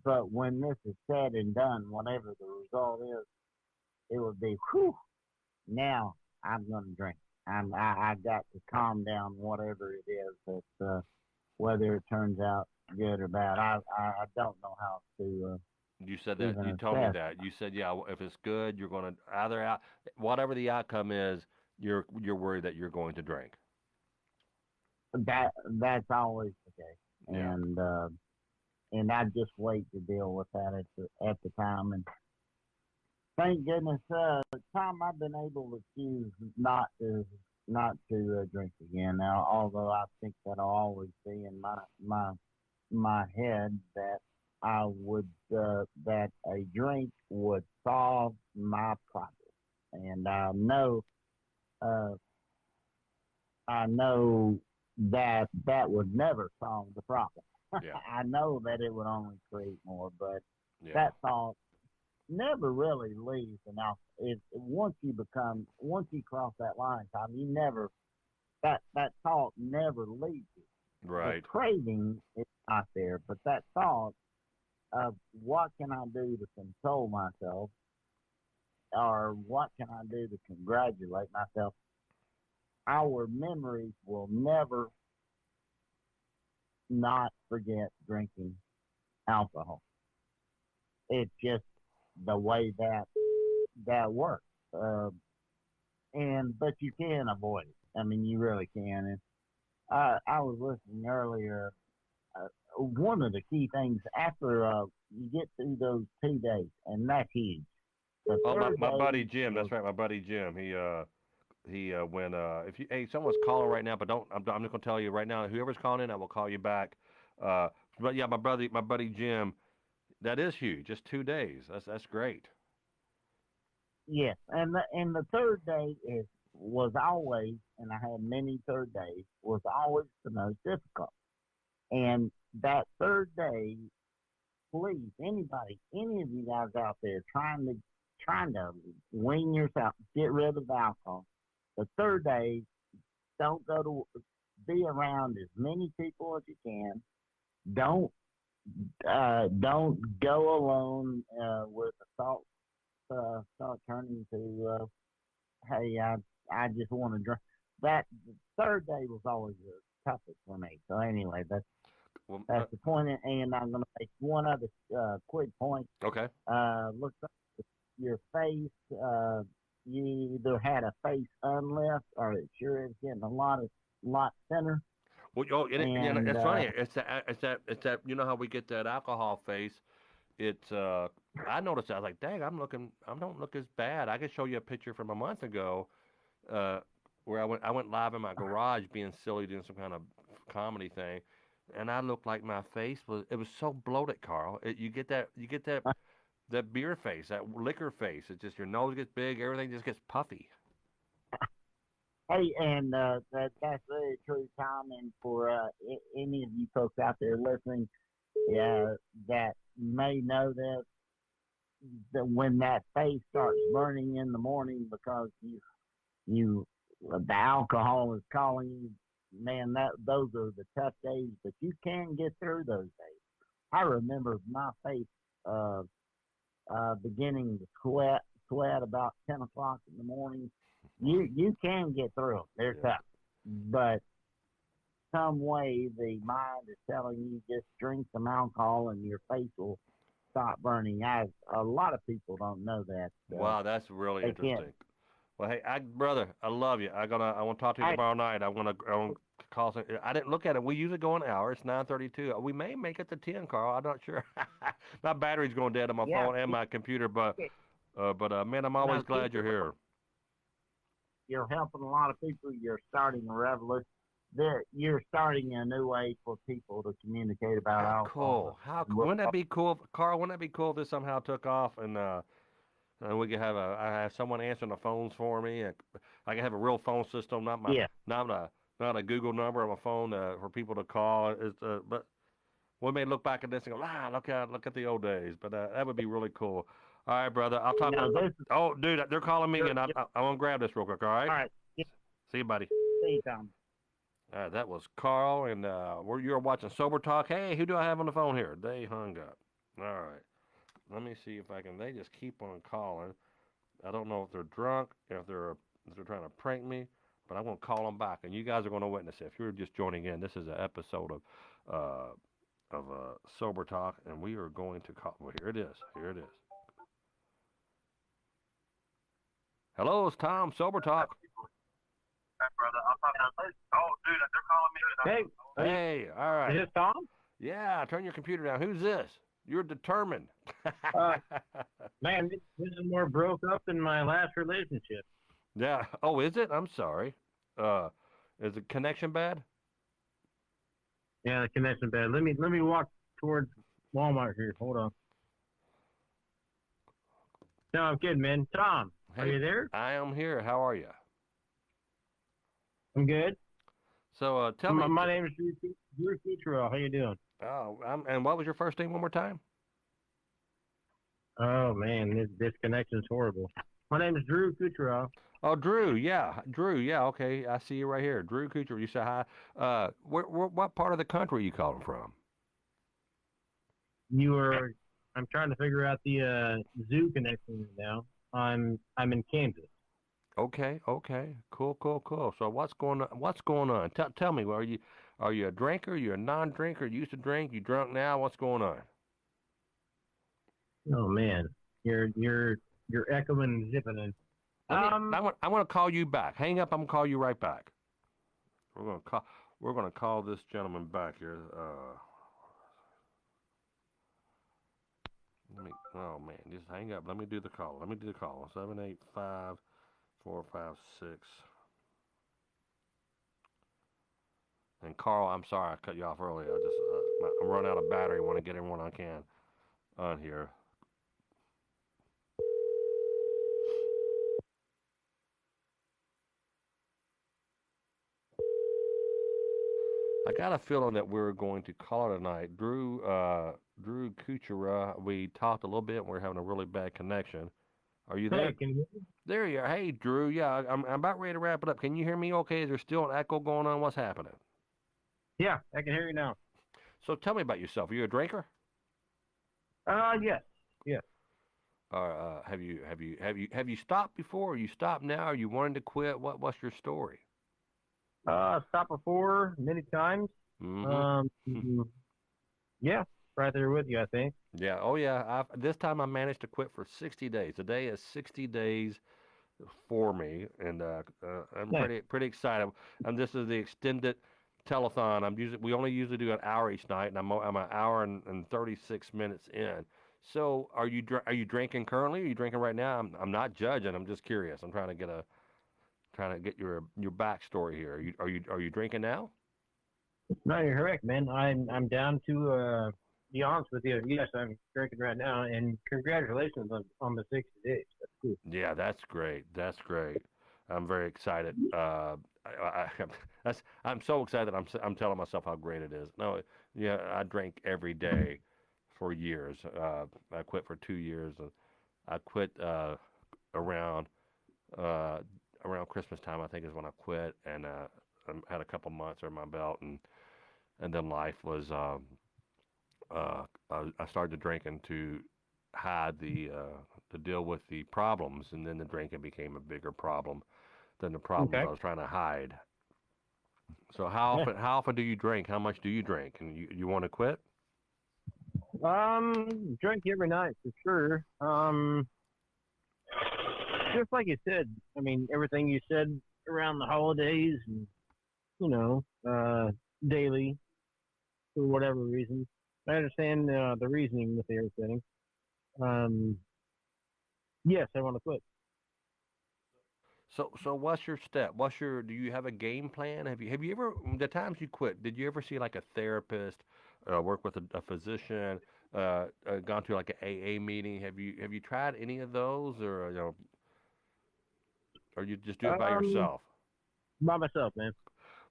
But when this is said and done, whatever the result is, it would be, now I'm going to drink. I got to calm down whatever it is that, whether it turns out good or bad. I don't know how to. You said that. You told me that. You said, yeah, if it's good, you're going to whatever the outcome is, you're worried that you're going to drink. That's always the case. Yeah. And I just wait to deal with that at the time. And thank goodness, Tom, I've been able to choose not to drink again. Now, although I think that'll always be in my head that I would that a drink would solve my problem, and I know that would never solve the problem. Yeah. I know that it would only create more, but that thought never really leaves an alcohol. Once you cross that line, Tom, you never, that thought never leaves you. Right. The craving is not there, but that thought of what can I do to console myself, or what can I do to congratulate myself, our memories will never not forget drinking alcohol. It's just the way that works. But you can avoid it. I mean, you really can. And I was listening earlier. One of the key things after you get through those 2 days, and that's huge. The Oh, third my day buddy Jim. was That's right, my buddy Jim. He went. If you, hey, someone's calling right now, but don't. I'm just gonna tell you right now. Whoever's calling in, I will call you back. But yeah, my buddy Jim. That is huge. Just 2 days. That's great. yes, and the third day was always, and I had many third days, was always the most difficult. And that third day, please, anybody, any of you guys out there trying to wean yourself, get rid of alcohol. The third day, don't be around as many people as you can. Don't go alone with the thoughts start turning to hey, I just want to drink. That third day was always the toughest for me. So anyway, Well, that's the point. And I'm going to make one other quick point. okay. Look up your face. You either had a face unlift or it sure is getting a lot thinner. Well, And it's funny. It's that. You know how we get that alcohol face? It's I noticed that. I was like, dang, I don't look as bad. I could show you a picture from a month ago, where I went live in my garage being silly doing some kind of comedy thing, and I looked like my face it was so bloated, Carl. You get that that beer face, that liquor face. It's just your nose gets big, everything just gets puffy. Hey, and that's very true, Tom. And for any of you folks out there listening, that may know this, that when that face starts burning in the morning because the alcohol is calling you, man, those are the tough days. But you can get through those days. I remember my face beginning to sweat about 10 o'clock in the morning. You can get through them. They're tough, but some way the mind is telling you just drink some alcohol and your face will stop burning. A lot of people don't know that. Wow, that's really they interesting. can't. Well, hey, brother, I love you. I want to talk to you tomorrow night. I want to call some. I didn't look at it. We usually go an hour. It's 9:32. We may make it to 10, Carl. I'm not sure. My battery's going dead on my phone and my computer, but man, I'm always glad you're here. You're helping a lot of people. You're starting a revolution. You're starting a new way for people to communicate about alcohol. Cool. Wouldn't that be cool, Carl? Wouldn't that be cool if this somehow took off and we could have I have someone answering the phones for me. I can have a real phone system, not a Google number on my phone for people to call. But we may look back at this and go, look at the old days. But that would be really cool. All right, brother. I'll talk. Oh, dude, they're calling me, and I want to grab this real quick. All right. All right. See you, buddy. See you, Tom. That was Carl, and you're watching Sober Talk. Hey, who do I have on the phone here? They hung up. All right. Let me see if I can. They just keep on calling. I don't know if they're drunk, if they're trying to prank me, but I'm going to call them back, and you guys are going to witness it. If you're just joining in, this is an episode of Sober Talk, and we are going to call. Well, here it is. Here it is. Hello, it's Tom, Sober Talk. Hey, brother, I'll talk to you. Oh, dude, they're calling me. Hey, all right. Is this Tom? Yeah, turn your computer down. Who's this? You're determined. Man, this is more broke up than my last relationship. Yeah. Oh, is it? I'm sorry. Is the connection bad? Yeah, the connection bad. Let me walk towards Walmart here. Hold on. No, I'm kidding, man. Tom, are you there? I am here. How are you? I'm good. So tell me. My name is Drew Futrell. How you doing? Oh, and what was your first name one more time? Oh man, this connection's horrible. My name is Drew Futrell. Oh, Drew. Yeah, Drew. Yeah. Okay, I see you right here, Drew Kuchar. You say hi. What part of the country are you calling from? I'm trying to figure out the zoo connection now. I'm in Kansas. Okay, okay, cool, cool, cool. So what's going on? What's going on? Tell me, are you a drinker? You a non-drinker? You used to drink? You drunk now? What's going on? Oh man, you're echoing and zipping and Let me. um I want to call you back. Hang up. I'm gonna call you right back. We're gonna call. We're gonna call this gentleman back here. Let me. Oh man, just hang up. Let me do the call. Let me do the call. 785-456. And Carl, I'm sorry I cut you off earlier. I'm running out of battery. Want to get everyone I can on here. I got a feeling that we're going to call it a night. Drew Kuchera, we talked a little bit and we're having a really bad connection. Are you hey, there? can you There you are. Hey, Drew. Yeah, I'm about ready to wrap it up. Can you hear me okay? Is there still an echo going on? What's happening? Yeah, I can hear you now. So tell me about yourself. Are you a drinker? Yes. Yes. Have you stopped before? Are you stopped now? Are you wanting to quit? What's your story? Stopped before many times. Mm-hmm. Um yeah, right there with you, I think. Yeah. Oh yeah. This time I managed to quit for 60 days. Today is 60 days for me, and I'm Nice. pretty excited. And this is the extended telethon. We only usually do an hour each night, and I'm an hour and 36 minutes in. So are you drinking currently? Are you drinking right now? I'm not judging. I'm just curious. I'm trying to get your backstory here. Are you drinking now? No, you're correct, man. I'm down to be honest with you. Yes, I'm drinking right now, and congratulations on the 60 days. That's cool. Yeah, that's great. That's great. I'm very excited. I'm so excited. I'm telling myself how great it is. No, yeah, I drank every day for years. I quit for 2 years. And I quit around uh, around Christmas time. I think is when I quit, and I had a couple months under my belt, and then life was. I started drinking to hide to deal with the problems, and then the drinking became a bigger problem than the problems Okay. I was trying to hide. So Yeah. how often do you drink? How much do you drink? And you want to quit? Drink every night for sure. Just like you said, I mean, everything you said around the holidays and, you know, daily for whatever reason. I understand the reasoning with the everything. Um, yes, I want to quit. So what's your step? Do you have a game plan? Have you ever the times you quit? Did you ever see like a therapist, work with a physician, gone to like an AA meeting? Have you tried any of those, or or you just do it by Um, yourself? by myself, man.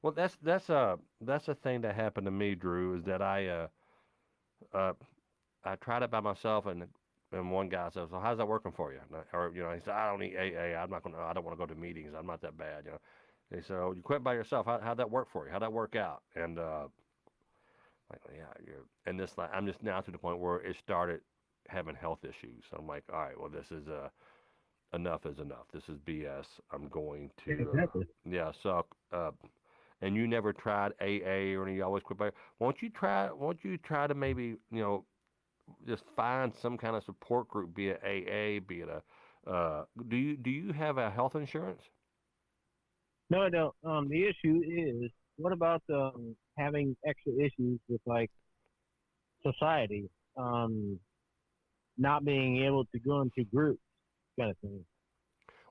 Well, that's a thing that happened to me, Drew. Is that uh I tried it by myself, and one guy says, "So how's that working for you?" Or he said, "I don't need AA. I'm not gonna. I don't want to go to meetings. I'm not that bad." He said, "Oh, you quit by yourself. How'd that work for you? How'd that work out?" And like, yeah, and this like I'm just now to the point where it started having health issues. So I'm like, all right, well, this is enough is enough. This is BS. I'm going to Exactly. yeah. So and you never tried AA or any. You always quit by. Won't you try? Won't you try to maybe just find some kind of support group, be it AA, be it a. Do you have a health insurance? No, I don't. The issue is, what about having extra issues with like society, um, not being able to go into groups, kind of thing.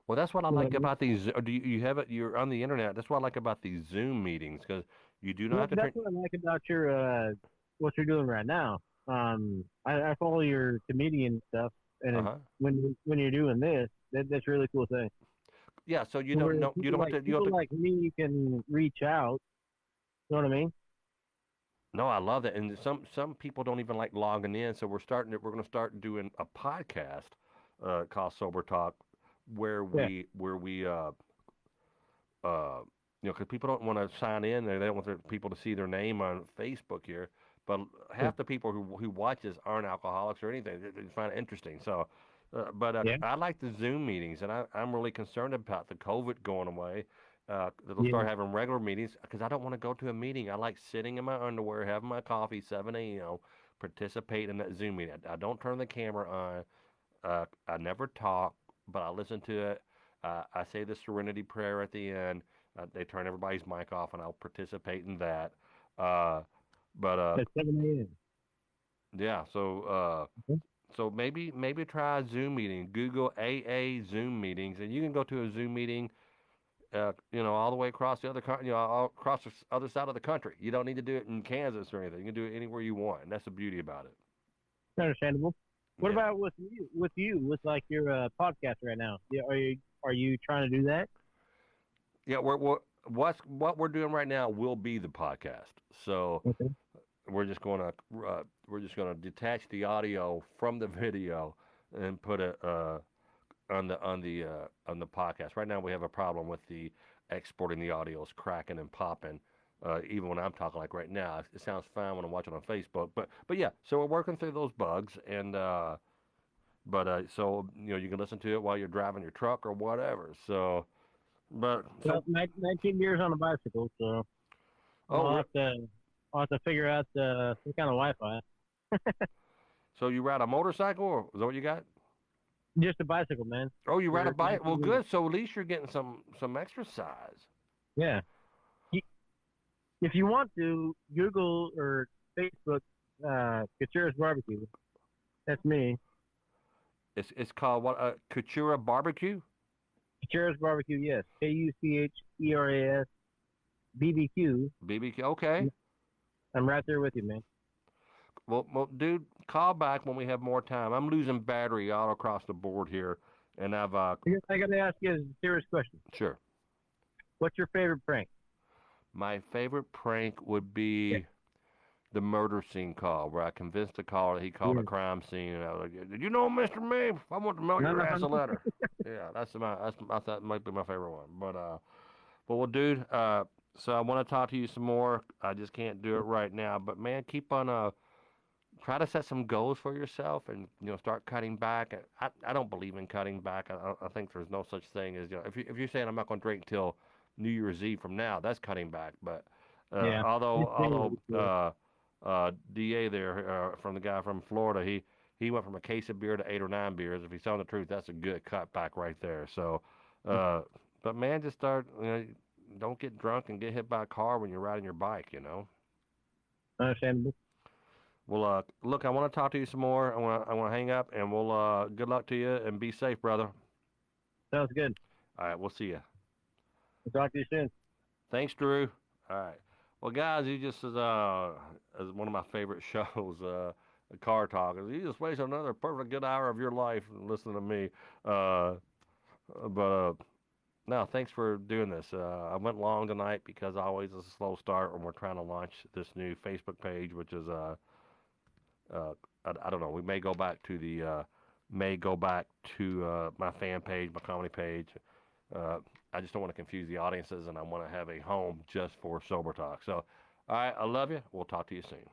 Well, that's what I You know what like I mean? about these. Do you have it? You're on the internet. That's what I like about these Zoom meetings because you do not Well, have to that's turn. what I like about your what you're doing right now. I follow your comedian stuff, and Uh huh. when you're doing this, that's a really cool thing. Yeah. So you don't Where know. You don't have to. You don't people have to. like me can reach out. You know what I mean? No, I love that. And some people don't even like logging in. So we're going to start doing a podcast called Sober Talk, Yeah. where we uh, because people don't want to sign in, they don't want their people to see their name on Facebook here. But Yeah. half the people who watch this aren't alcoholics or anything. They find it interesting. So Yeah. I like the Zoom meetings, and I'm really concerned about the COVID going away. They'll Yeah. start having regular meetings because I don't want to go to a meeting. I like sitting in my underwear, having my coffee, 7 a.m., participate in that Zoom meeting. I don't turn the camera on. I never talk, but I listen to it. I say the Serenity Prayer at the end. They turn everybody's mic off, and I'll participate in that. Uh, but At 7 a.m. yeah, so maybe try a Zoom meeting. Google AA Zoom meetings, and you can go to a Zoom meeting, all the way across the all across the other side of the country. You don't need to do it in Kansas or anything. You can do it anywhere you want, and that's the beauty about it. Understandable. What Yeah. about with you, with like your podcast right now? Yeah, are you trying to do that? Yeah, what we're doing right now will be the podcast. So Okay. we're just gonna detach the audio from the video and put it on the podcast. Right now we have a problem with the exporting the audio is cracking and popping. Even when I'm talking like right now, it sounds fine when I'm watching on Facebook. But yeah, so we're working through those bugs and so you can listen to it while you're driving your truck or whatever. So Well, 19 years on a bicycle, so oh I'll have to figure out some kind of Wi-Fi. so you ride a motorcycle or is that what you got? Just a bicycle, man. Oh, you ride a For bike? Well, 19 years. good. So at least you're getting some exercise. Yeah. Y- If you want to, Google or Facebook Katsura's Barbecue. That's me. It's called what? Coutura Barbecue. Katsura's Barbecue, yes. Kucheras BBQ. BBQ. Okay. I'm right there with you, man. Well, dude, call back when we have more time. I'm losing battery all across the board here, and I've I got to ask you a serious question. sure. What's your favorite prank? My favorite prank would Yeah. be the murder scene call, where I convinced the caller he called a Yeah. crime scene, and I was like, "Did you know Mr. Mabe? I want to mail No, your no, ass a no. letter." Yeah, I thought might be my favorite one. But well, dude, so I want to talk to you some more. I just can't do it right now. But man, keep on try to set some goals for yourself, and start cutting back. And I don't believe in cutting back. I think there's no such thing as if you're saying I'm not going to drink till New Year's Eve from now, that's cutting back. But Yeah. although Da there from the guy from Florida, he went from a case of beer to 8 or 9 beers. If he's telling the truth, that's a good cut back right there. So, but man, just start. Don't get drunk and get hit by a car when you're riding your bike. Understandable. Well, look, I want to talk to you some more. I want to hang up, and we'll good luck to you, and be safe, brother. Sounds good. All right, we'll see you. We'll talk to you soon. Thanks, Drew. All right. Well, guys, you just as one of my favorite shows, Car Talk. You just wasted another perfect good hour of your life listening to me. But no, thanks for doing this. I went long tonight because always is a slow start when we're trying to launch this new Facebook page, which is I don't know. We may go back to my fan page, my comedy page. I just don't want to confuse the audiences, and I want to have a home just for Sober Talk. So, all right, I love you. We'll talk to you soon.